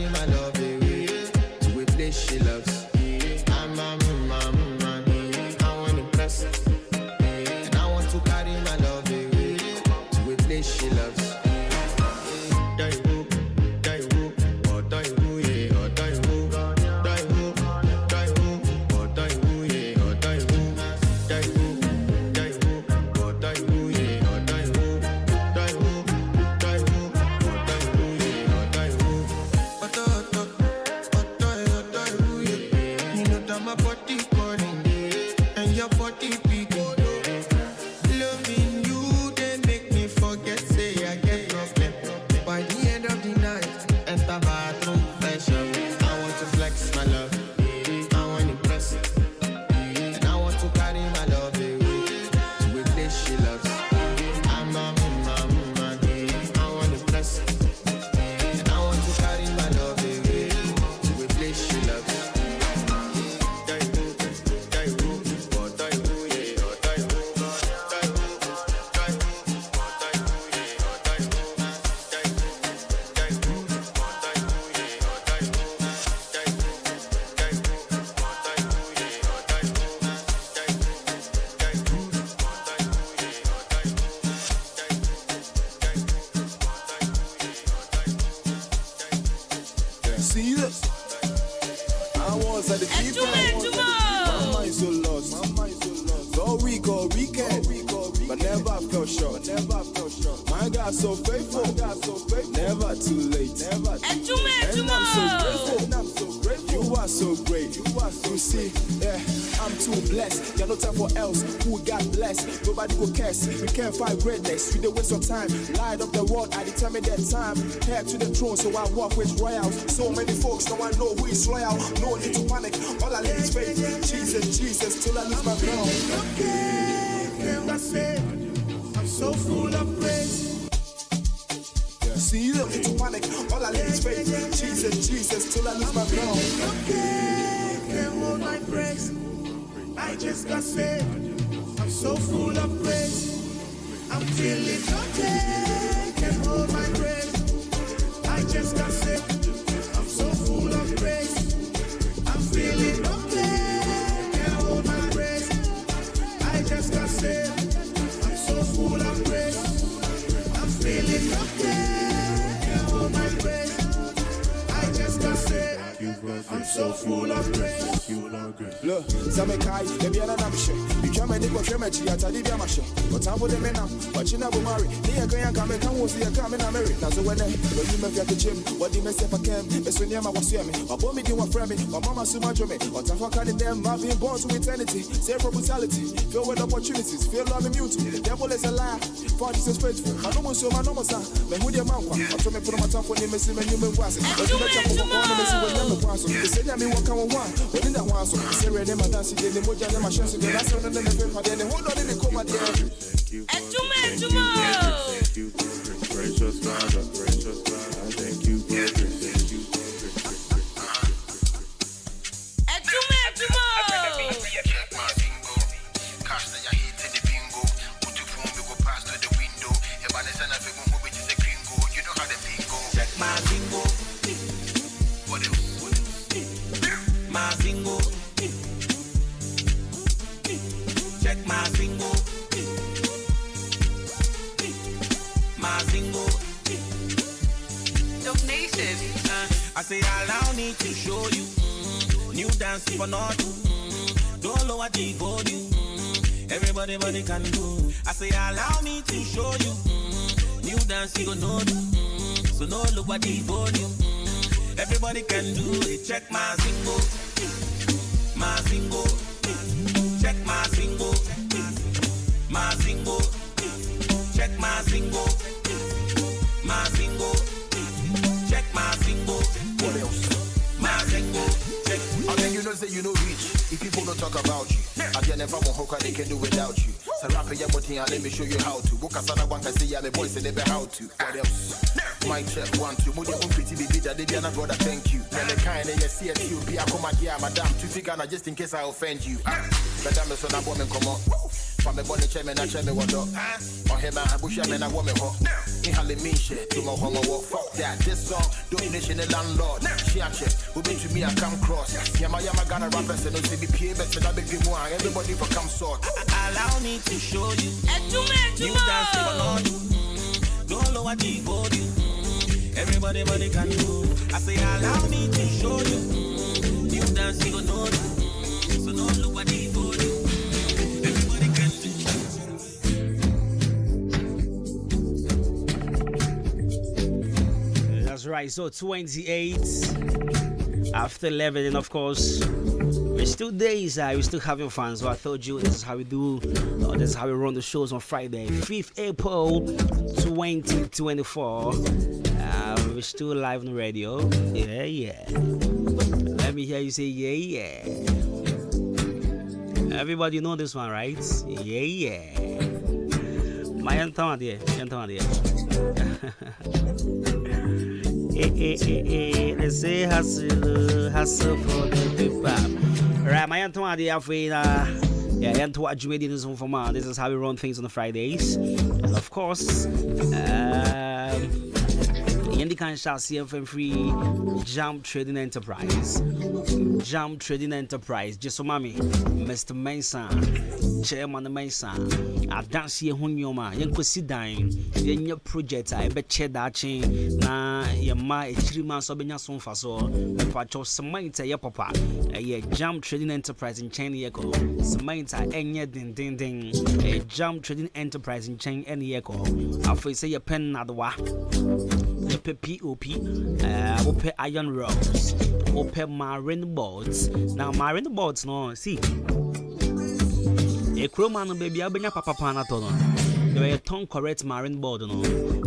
flex my love. I want to impress. And I want to carry my love away to a place she loves. I'm a man. I want to impress. And I want to carry my love away to a place she loves. See this? I was at the people. My mind so lost. So week or weekend, but never felt short. My God so faithful, never too late. And I'm so grateful. You are so great. You see, yeah, I'm too blessed. There's no time for else. Who got blessed? Nobody go curse. We can't fight greatness. We don't waste your time. Light up the world. I determine that time. Head to the throne, so I walk with royals. So many folks, no one know who is loyal. No need to panic. All I need is faith. Jesus, till I lose my ground. I say, I'm so full of praise. See, you don't need to panic. All I need is faith. Jesus, till I lose my ground. Can't hold my praise. I just got saved. I'm so full of praise. I'm feeling okay. Can't hold my praise. I just got saved. I'm so full of praise. I'm feeling okay. Can't hold my praise. I just got saved. I'm so full of praise. I'm feeling okay. Can't hold my praise. I just got saved. I'm so full of praise. Look, Zamekai, the Biana Namisha. You can't make a Tremachi at Alibia Masha. But I'm with the men now, but you never marry. Near Gayan come and come with the coming American. Now, so when you make the gym, what do you say for Cam? It's when Yama was me. Or Bommy didn't want me, or Mama Sumajome, or Tafaka in them, I've been born to eternity. Save for brutality, filled with opportunities, feel love immune to. The devil is a liar, God is faithful. I know so my normal son, but who the man was? I told me put on my top for him, and you may was it. But you better for one, they said that me walk on one, when in that one, so I said, Redem, and dancing, the Moja, and my chance to get us on the paper, then hold on in the coma there. Thank you, gracious Father, thank you, thank you. Check my bingo. What else? My bingo. Check my bingo. My bingo. Donation. I say allow me to show you new dance for not don't lower the volume. Everybody can do. I say allow me to show you new dance you gonna do. So no lower the volume. Everybody can do it. Check my single. My single. Check my single. My single. Check my single. My single. Check my single. What else? My single. Check. I mean, you know, say you know reach. If people don't talk about you, I can never want how they can do without you. So rap your body and let me show you how to. Book a sana one can say I'm a boy, say never how to. What else? My check 1, 2. Move your own pretty baby that they be an brother. Thank you. Then the kind of you see it, you be a come here, madam. To figure out just in case I offend you. Madam, so now woman come on. From the body chairman, I chairman what up. On him, I bush a man, I woman hot. In Halloween shit, to my home walk. Fuck that. This song, donation the landlord. She a check, who been to me, I come cross. Yama Ghana rappers and no CBP, but I beg you more. Everybody for come sort. Allow me to show you new dance for not don't lower the volume. Everybody can do. I say allow me to show you new dance you gonna do. So don't lower the volume. Everybody can do. That's right. So 28 after 11, and of course we're still days. We're still having fun. So I told you this is how we do. This is how we run the shows on Friday, 5th April 2024. We're still live on the radio. Yeah. Let me hear you say yeah. Everybody know this one, right? Yeah. My entendre, They say hustle for the people. Right, my entendre, yeah, and to what you this is how we run things on the Fridays. And of course, Andy can shall see free Jump Trading Enterprise. Just so mommy, Mr. Mason, Chairman Mason. I dance here when you're my young sit down. In your project, I bet check that chain. Now, your my 3 months of being so far so. If I chose some money to your papa, a Jump Trading Enterprise in Chain Echo. Some money to any ding. A Jump Trading Enterprise in Chain any echo. I'll say your pen not the wa. POP, open iron rods, open marine boards. Now, marine boards, no, see. A crewman, baby, I'll be a papa panatono. There are a ton correct marine board, no.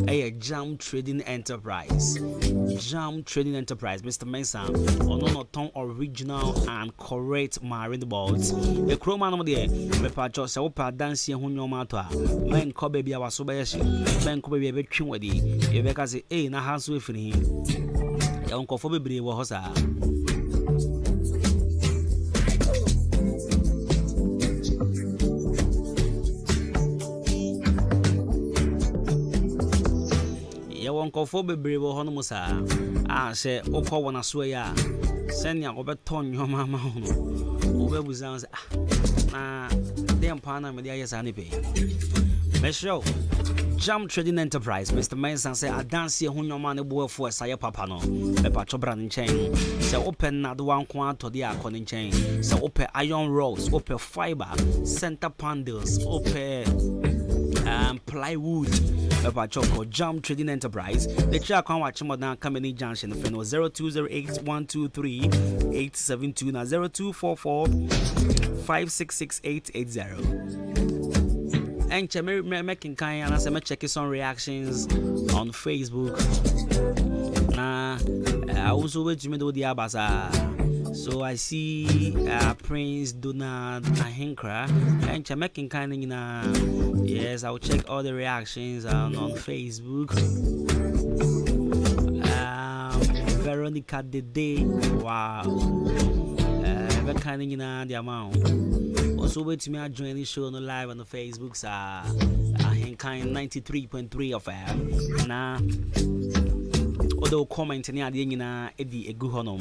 A Jump Trading Enterprise. Mr. Mason, or no ton original and correct marine boards. A crewman of the air, Papa Joss, open dancing when your matter. Men call baby, I was so bad. Men call baby a bit with you. You because a na house with him. Your uncle for baby was her. Uncle for baby will honomusa. I say, Oko wanna swear. Send ya over ton your mamma. Over with sounds. Ah, damn partner with the eyes and pay. Let's show Jump Trading Enterprise. Mr. Mason say, I dance here when your money boy for a saya papano. A patch of brand chain. So open not one quant to the according chain. So open iron rods, open fiber, center panels, open plywood. About Choco Jump Trading Enterprise. The check on watch more than Kameni Junction. The phone was 0208-123-872 now 0244-566-880. And Chemeri making kind and I say check some reactions on Facebook. Nah, I also wait to me do the Abasa. So I see Prince Donald Ahinkra and Chamakin kind of yes, I'll check all the reactions on Facebook. Veronica Dede, wow. That kind of the amount. Also wait to me I join the show on the live on the Facebooks. Ahinkra 93.3 of FM. Nah. Although commenting at the Eddie Eguhonom.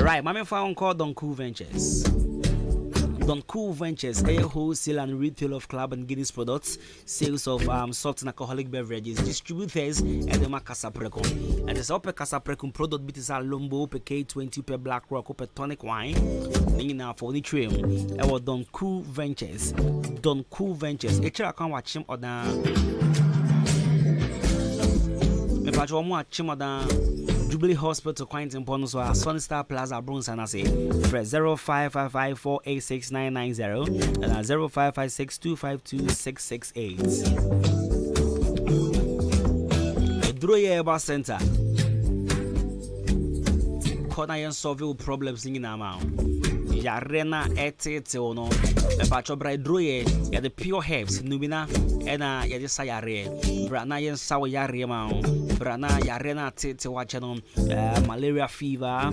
Right, my phone called Don Cool Ventures. Don Cool Ventures, a wholesale and retail of club and Guinness products, sales of soft and alcoholic beverages, distributors, and the Macasa Precum. And the Super Casa Precum product bits are Lombo, per K20 per Black Rock, per tonic wine, in our for the trim. Our Don Cool Ventures. Don Cool Ventures. A chair I can watch him or down. If I watch him or down. Jubilee Hospital, Quentin Ponos, Sunny Star Plaza, Bronx, and I say, 0555486990 and 0556252668. Droye Bar Center. Corner and solve problems in amount. Yarena etete ono. Me pacho bra droye ya the pure herbs numina ena ya de sayare. Brana yen sawo yare ma. Brana yarena tete wachenon malaria fever,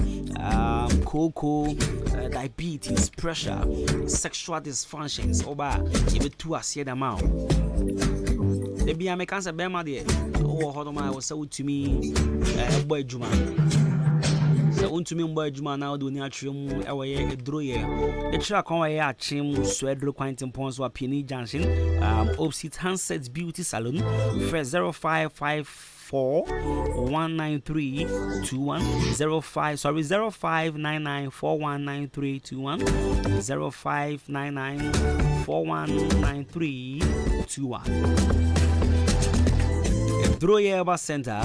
cocoa, diabetes, pressure, sexual dysfunctions oba ebe tu asie da ma. De bia me cancer be ma de. Oh hodoma wo say to me boy juma. So unto me boy juma now do ni atwem ewe droye. The track on ya chim swedro Quentin Pons wa Penny Junction, opposite Hanset Beauty Salon, first 0594193121 0599419321 0599419321. Droye Eba Center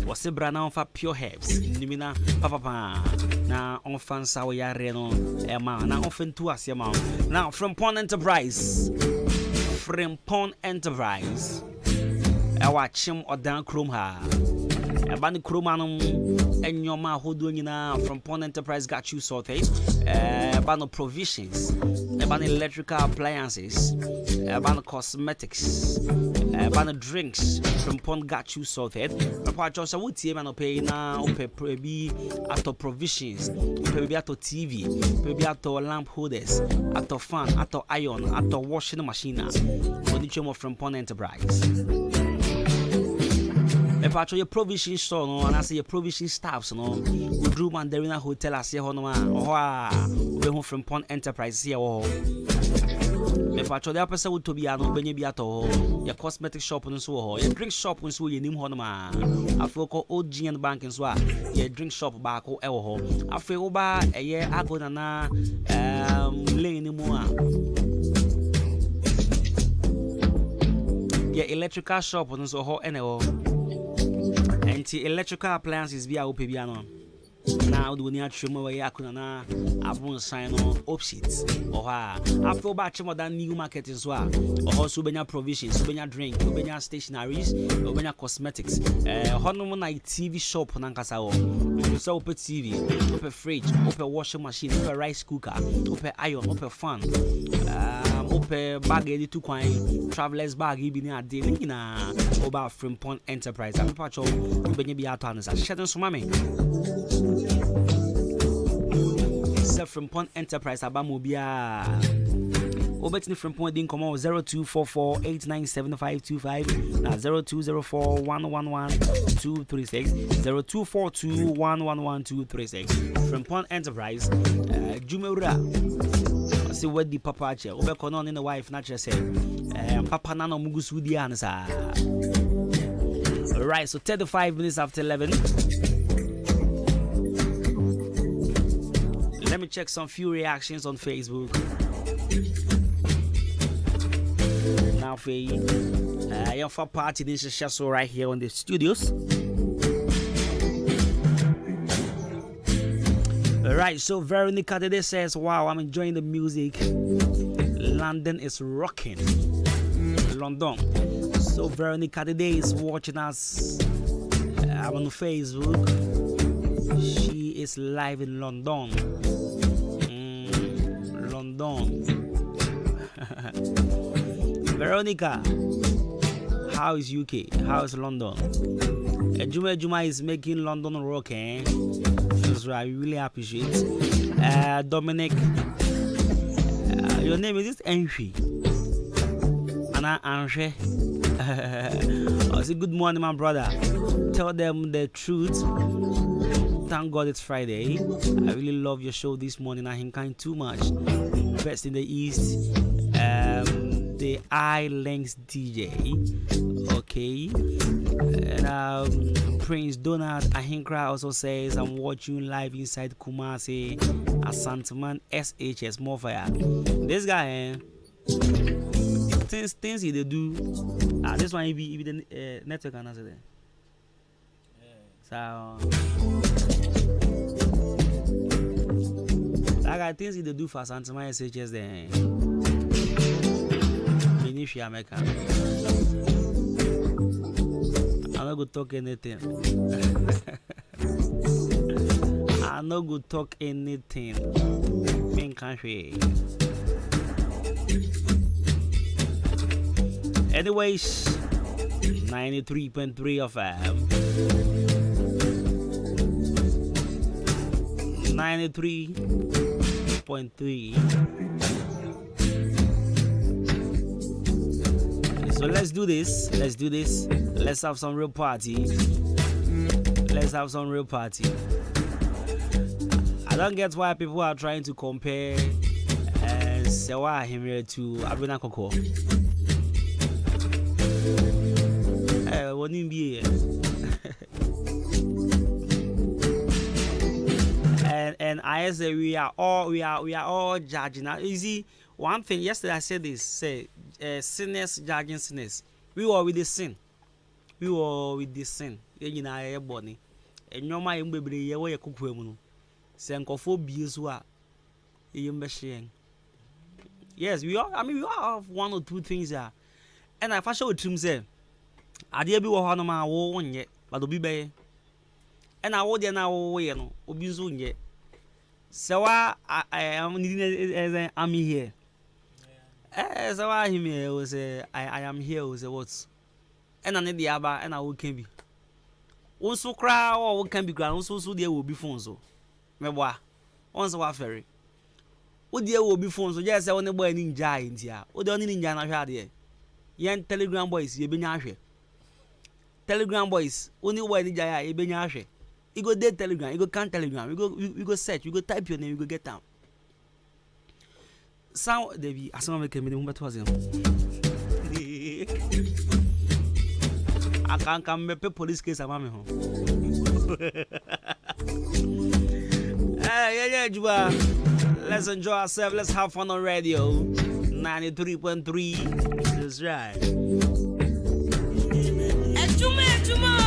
was a brand of pure herbs. Nimina papa na on fan saw ya reno ema na often to us yama. Now from Pond Enterprise. Our chim or down chrome ha. Ebani Krumanum and your ma who doing from Pond Enterprise got you sorted. Ebano provisions, Ebani electrical appliances, Ebano cosmetics, Ebano drinks from Pond got you sorted. Papa Joshua would see man pay now, pay ato provisions, pay ato TV, pay ato lamp holders, ato fan, ato iron, ato washing machine. Furniture from Pond Enterprise. If I show your provision store, no, and I say your provision staffs, no, we drew Mandarina Hotel, I say, Honoma, we home from Pond Enterprise here. If I show the person would to be an Benebiato, your cosmetic shop and so, your drink shop and so, your name Honoma. I feel called OG and Bank and so, your drink shop back or Elho. I feel over a year ago, na lane more. Your electrical shop and so, NO. Electrical appliances be our piano. Now, do we need to move away? I won't sign on options. Or after about more than new market as well. Or also, Benya provisions, Benya drink, Benya stationaries, Benya cosmetics. Honor night TV shop on Ankasao. You sell open TV, open fridge, open washing machine, open rice cooker, open iron, open fan. Open bag ready to coin travelers bag even a daily na over from Pond Enterprise. I'm patch of Benny be out on us. Sheddon Sumami. Self from Pond Enterprise Abamobia. Obetini from Point in Como 0244897525 na 0204111236 0242111236 from Pond Enterprise Jumeura. See what the papa chair over conon in the wife natural say Papa Nano Mugusudi answer. Alright, so 35 minutes after 11. Let me check some few reactions on Facebook. Now for your party this is just right here on the studios. Alright, so Veronica today says, wow, I'm enjoying the music. London is rocking. London. So Veronica today is watching us on Facebook. She is live in London. London. Veronica, how is UK? How is London? Juma is making London rocking. So I really appreciate Dominic. Your name is this Henry. Anna Anche. I say good morning, my brother. Tell them the truth. Thank God it's Friday. I really love your show this morning. I am kind too much. Best in the East. The I-Links DJ. Okay. And Prince Donald Ahinkra also says, I'm watching live inside Kumasi, Asanteman SHS Morfire. This guy, things he do. This one, if the network can answer there. So, that guy things he do for Asanteman SHS there. Benicia America. I'm not going to talk anything. I'm not going to talk anything. Main country. Anyways, 93.3 of 93.3. So let's do this. Let's have some real party. I don't get why people are trying to compare Sewa Himre to Abena Koko. What be and I say we are all judging. Now, you see, one thing yesterday I said this, say sinners judging sinners. We were with the sin. You know, everybody. And no my baby, you were a cook woman. Sankophobia, yes, we all. I mean, we all have one or two things there. And I fashion with him say, I dare be one of my one yet, but be bay. and I would now way no obizunye. So I am needing I'm here. So I him here was I am here was a what? And I need the aba and I will can be. Also cry or can be ground so there will be phones so. Meboa. Once a ferry. What there will be phones so just I want to boy ninja in here. What the only ninja na hwa there. Yan Telegram boys ye benya hwe. Telegram boys only boy ninja ya ye benya hwe. You go dead Telegram, you go can Telegram, we go search, we go type your name, we go get down. Sound Debbie, as someone make me the was him. I can't come me police case about me home. Yeah, Juba. Let's enjoy ourselves, let's have fun on radio. 93.3. That's right. Ejuma.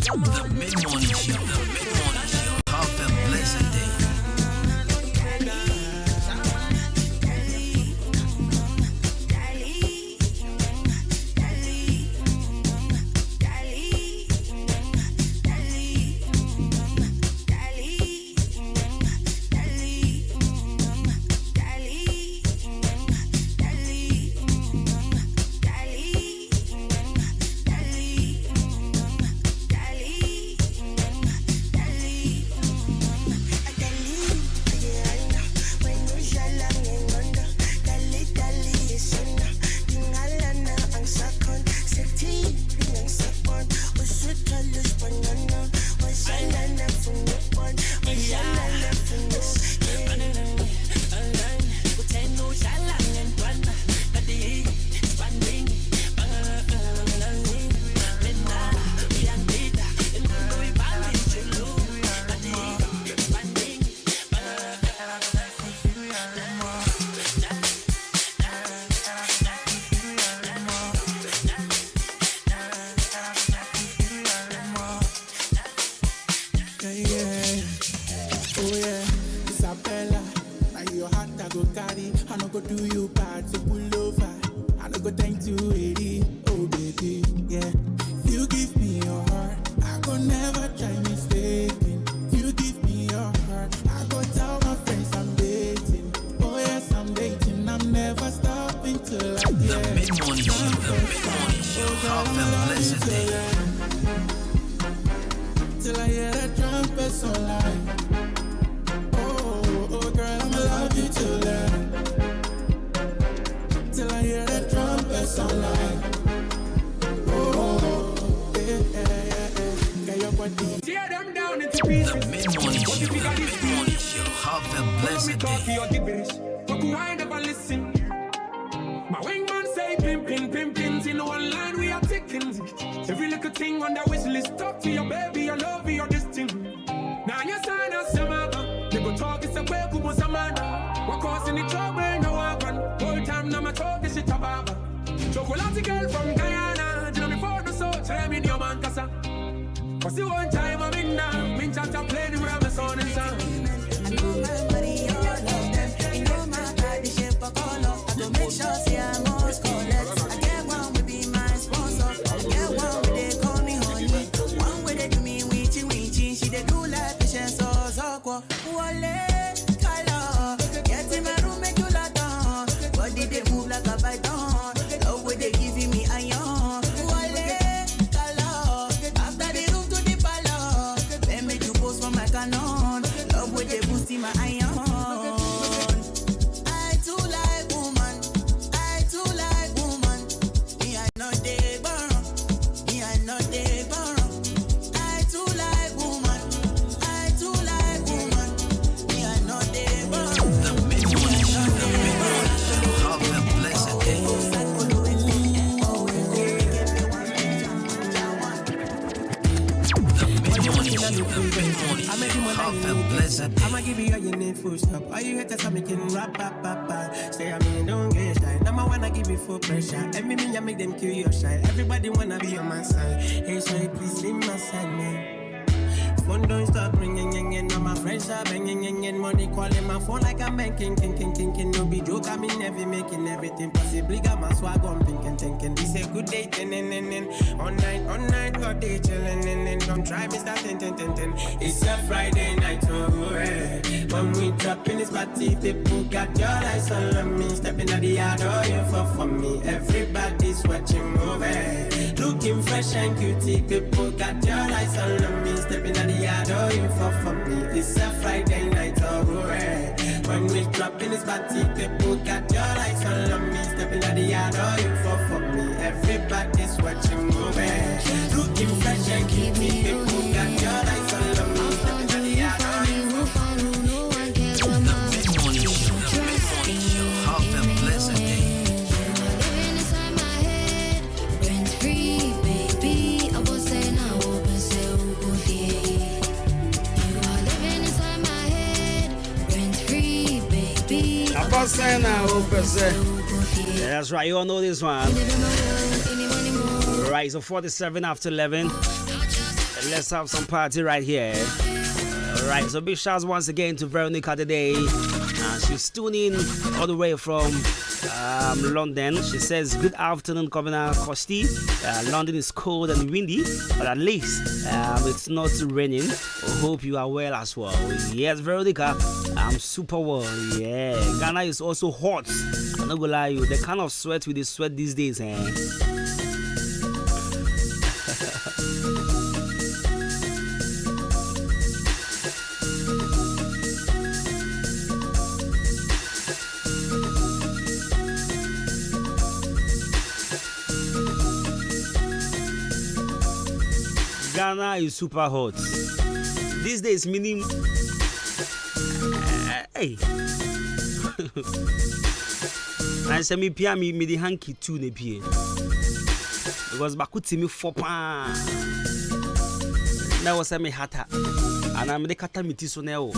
The mid-morning show. Have a blessed day. Dali. carry, I no go do you bad, so pull over. I no go thank you, lady, oh baby, yeah. You give me your heart, I go never try mistaken. You give me your heart, I go tell my friends I'm dating. Oh yes, I'm dating, I'm never stopping till I get. The Mid-Morning Show, have a blessed day. Till I hear the trumpets on live. Oh girl, I'ma love you till then. Till I hear the trumpets on live. Tear them down into pieces. The Mid-Morning Show, have a blessed day. But why never listen? My wingman say pin, pin, pin, pins. In one line we are ticking. Every little thing on the wish list. Talk to your baby, I love you, this thing. Now you sign us some other. They go talk, it's a way, kubo samana. We're causing the trouble, no one. Whole time now my talk, this shit a baba. Chocolate girl from Guyana. You know me for the soul, tell me in your man casa. Cause the one time I'm in now, me chat and play the rap, my son and son. I know my money, all of them. You know my body shape of color. I don't make sure say I'm all scarlet. I get one will be my sponsor. I get one where they call me honey. One where they do me witchy witchy. She they do like patience so so. Wale, color. Get in my room, make you like on. Body they move like a python. Love where they giving me iron. Wale, color. After the room to the palace. Then make you post for my canon. Love where they boosting my iron. I too like woman. I too like woman. Me I know they borrow. Me I know they borrow. I too like woman. I too like woman. Me I know they borrow. The Mid-Morning Show, have a blessed day. Have a blessed day. I'ma give you all your name full stop. All you haters are making rap, rap, rap, rap. Say I mean, don't get shy. Now I wanna give you full pressure. Every minute I make them kill your shine. Everybody wanna be on my side. Hey, so please leave my side, man. Phone don't stop ringing, now my friends are banging, money calling my phone like I'm banking, king. No be joke, I'm in every making everything possibly. Got my swag on, thinking. This a good day, all night, got day chillin', don't try me start ten. It's a Friday night, oh hey. When we drop in this party, people got your eyes on me. Stepping at the yard, oh you for me. Everybody's watching movie, looking fresh and cutie. People got your eyes on me. Stepping at the yard, oh you for me. It's a Friday night, oh hey. When we drop in this party, people got your eyes on me. Stepping at the yard, oh you for me. Everybody's watching movie, looking fresh and cutie. People got your eyes on me. Stepping at the yard, oh you for me. Have a blessed day. Yeah, that's right, you all know this one. Right, so 47 after 11. Let's have some party right here. Alright, so big shouts once again to Veronica today. She's tuning all the way from London. She says, good afternoon, Governor Costi. London is cold and windy, but at least it's not raining. I hope you are well as well. Yes, Veronica, I'm super well. Yeah, Ghana is also hot. I'm not gonna lie you, the kind of sweat we sweat these days, Ghana is super hot. These days, meaning. Hey. I say me pia me the hanky too ne pie. Because bakuti me 4 pounds. Now was me hata. And I'm the kata miti so now.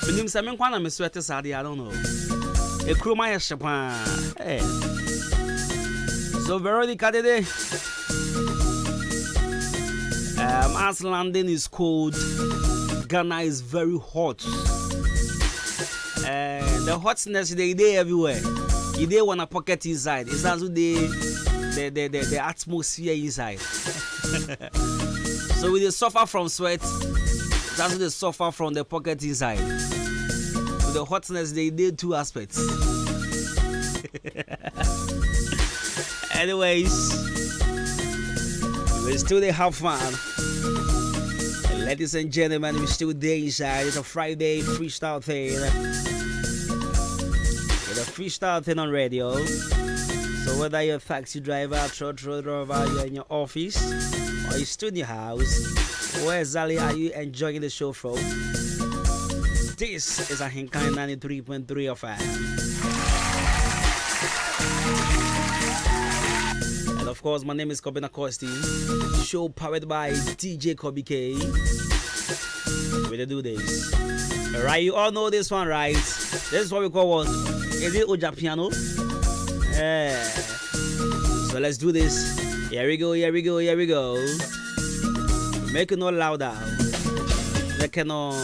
Minim say me kwana me sweat sade I don't know. E kroma ya shepa. Hey. So Veronica today. As London is cold, Ghana is very hot. The hotness they everywhere. You they want a pocket inside. It's also the atmosphere inside. So we they suffer from sweat. It's also they suffer from the pocket inside. So the hotness they did two aspects. Anyways, we still they have fun. Ladies and gentlemen, we still there inside. It's a Friday freestyle thing. It's a freestyle thing on radio. So whether you're a taxi driver, truck driver, you're in your office, or you're still in your house, where exactly are you enjoying the show from? This is a Hinkai 93.3 FM. And of course, my name is Kobina Kosti. Show powered by DJ Kobe K. We do this. Alright, you all know this one, right? This is what we call what? Is it Oja Piano? Yeah. So let's do this. Here we go, here we go, here we go. Make it no louder. Make it no.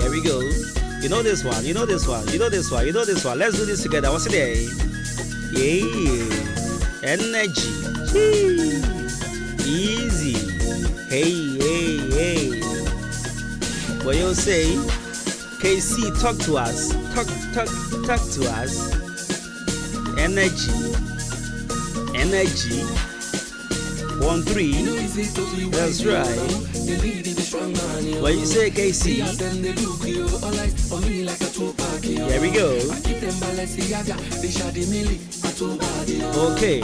Here we go. You know this one, you know this one, you know this one, you know this one. Let's do this together. What's it there? Yeah. Energy. Easy. Hey, hey, hey. What you say? KC, talk to us. Talk to us. Energy. 1 3. That's right. What you say, KC? Here we go. Okay.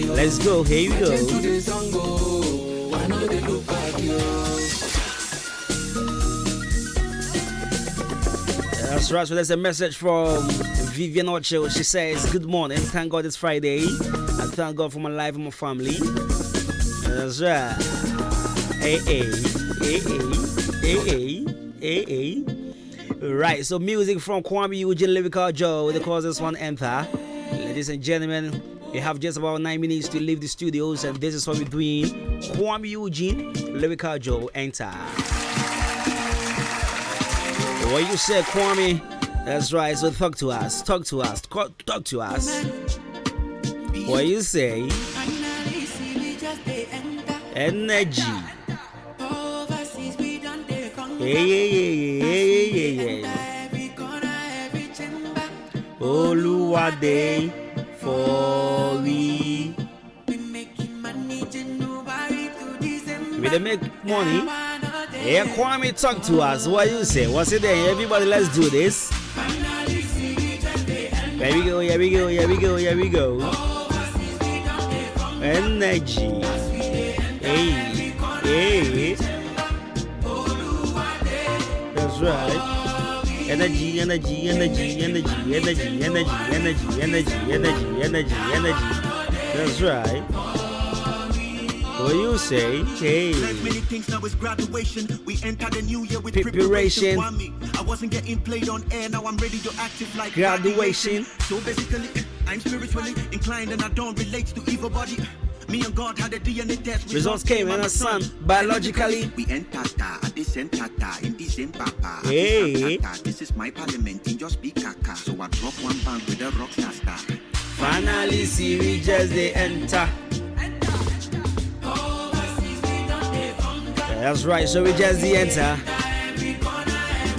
Let's go. Here we go. That's right. So there's a message from Vivian Ocho. She says, good morning. Thank God it's Friday. And thank God for my life and my family. That's right. Right. So music from Kwame Eugene, Lyrical Joe. They call this one Enter. Ladies and gentlemen, we have just about 9 minutes to leave the studios. And this is what we're doing. Kwame Eugene, Lyrical Joe, Enter. What you said, Kwame? That's right. So talk to us. Talk to us. Talk to us. What you say? Energy. Yeah. Oluwade for we. We dey make money. Yeah, Kwame, talk to us. What you say? What's it there? Everybody, let's do this. Here we go, here we go, here we go, here we go. Energy. Hey. That's right. Energy. That's right. What you say? Hey. Many things now is graduation. We enter the new year with preparation. I wasn't getting played on air. Now I'm ready to active like graduation. So basically, I'm spiritually inclined and I don't relate to evil body. Me and God had a DNA test. Results came in a son. Biologically, we enter at this center in the same papa. Hey. This is my parliament in just be kaka. So I drop one band with a rock star. Finally, see we just they enter. That's right, so we just the enter.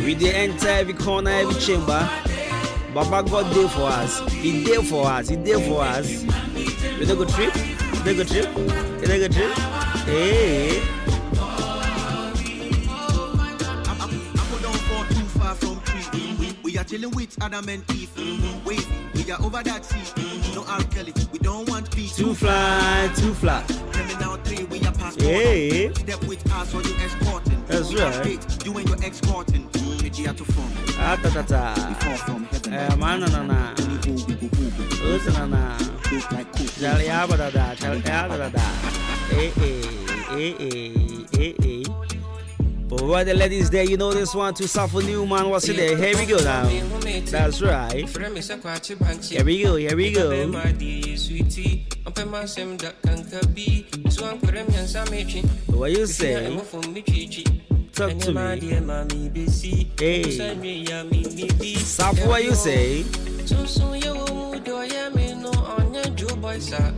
We the enter every corner, every chamber. Baba God did for us. He did for us. He did for us. We don't go trip. They go trip. They go trip. Hey. We are chilling with Adam and Eve. Wait, we are over that sea. No R. Kelly. We don't want peace. Too fly. Criminal 3, we are past. Hey. Step with us or you escorting. That's right. You and your escorting. We are to form. Manana. Usanana. Jaliabada. Hey. But what the ladies there, you know this one to Safo Newman. What's it there? Here we go now. That's right. Here we go. What you say? talk to me. Hey, Safu, what you say?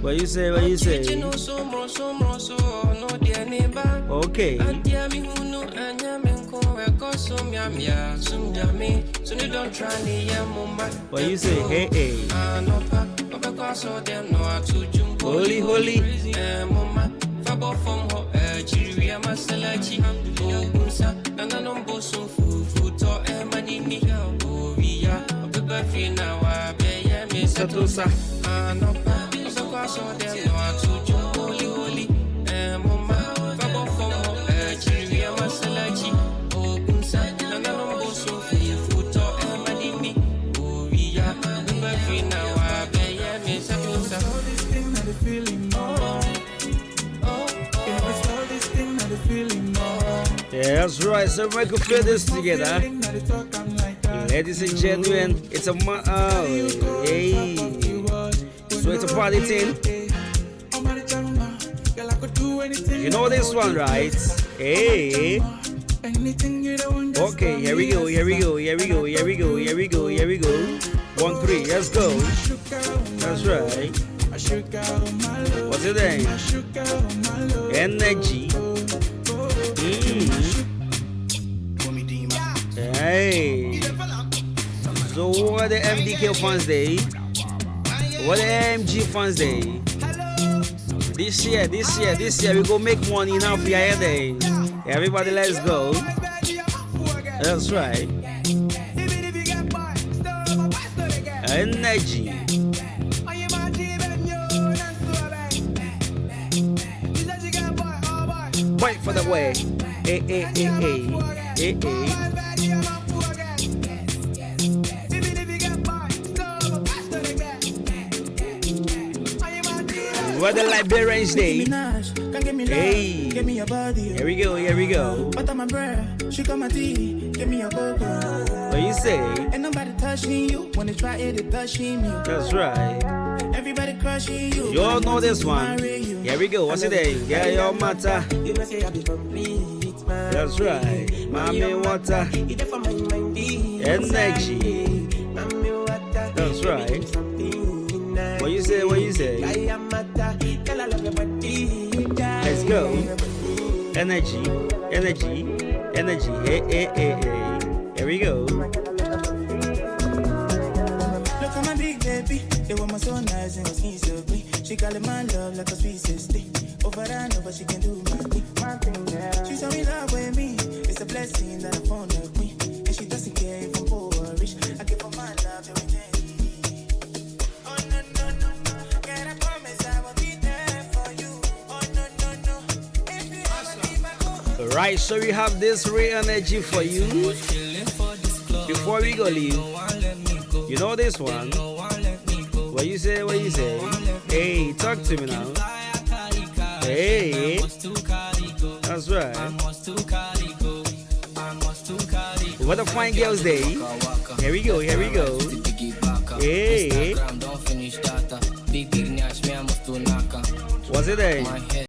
What you say? What you say? Okay. What you say? Hey, hey. Holy, holy. Yeah, that's right. So we can feel this together. Ladies and gentlemen, it's a hey. So it's a party thing. You know this one, right? Hey. Okay, here we go, here we go, here we go, here we go, here we go, here we go. 1, 3, let's go. That's right. What's your name? Energy. Hey. So what the MDK fans day? What the MG fans day? This year we go make money now for your day. Everybody, let's go. That's right. Energy. Wait for the way. Hey, hey, hey, hey. Hey, hey. What the Liberians day? Hey, here we go, here we go. What you say? Ain't nobody touching you when they try it, touching you. That's right. Everybody crushing you. You all know this one. Here we go. What's it day? Yeah, your matter. That's right. Mommy water. Energy. That's right. What you say? What you say? Let's go. Energy. Energy. Energy. Hey, hey, hey, hey. Here we go. Look at my big baby. The woman so nice and sweet so sweet. She call it my love like a sweet sister. Over and over she can do my thing. She's so in love with me. It's a blessing that I found her queen. And she doesn't care if I'm poor or rich. I give her my love every day. Oh no no no no. Can I promise I will be there for you? Oh no no no. If you ever be my girl. Right, so we have this real energy for you. Before we go leave, you know this one. What you say? What you say? Hey, talk to me now. Hey, that's right. What a fine girls' day. Here we go. Here we go. Hey, what's it day?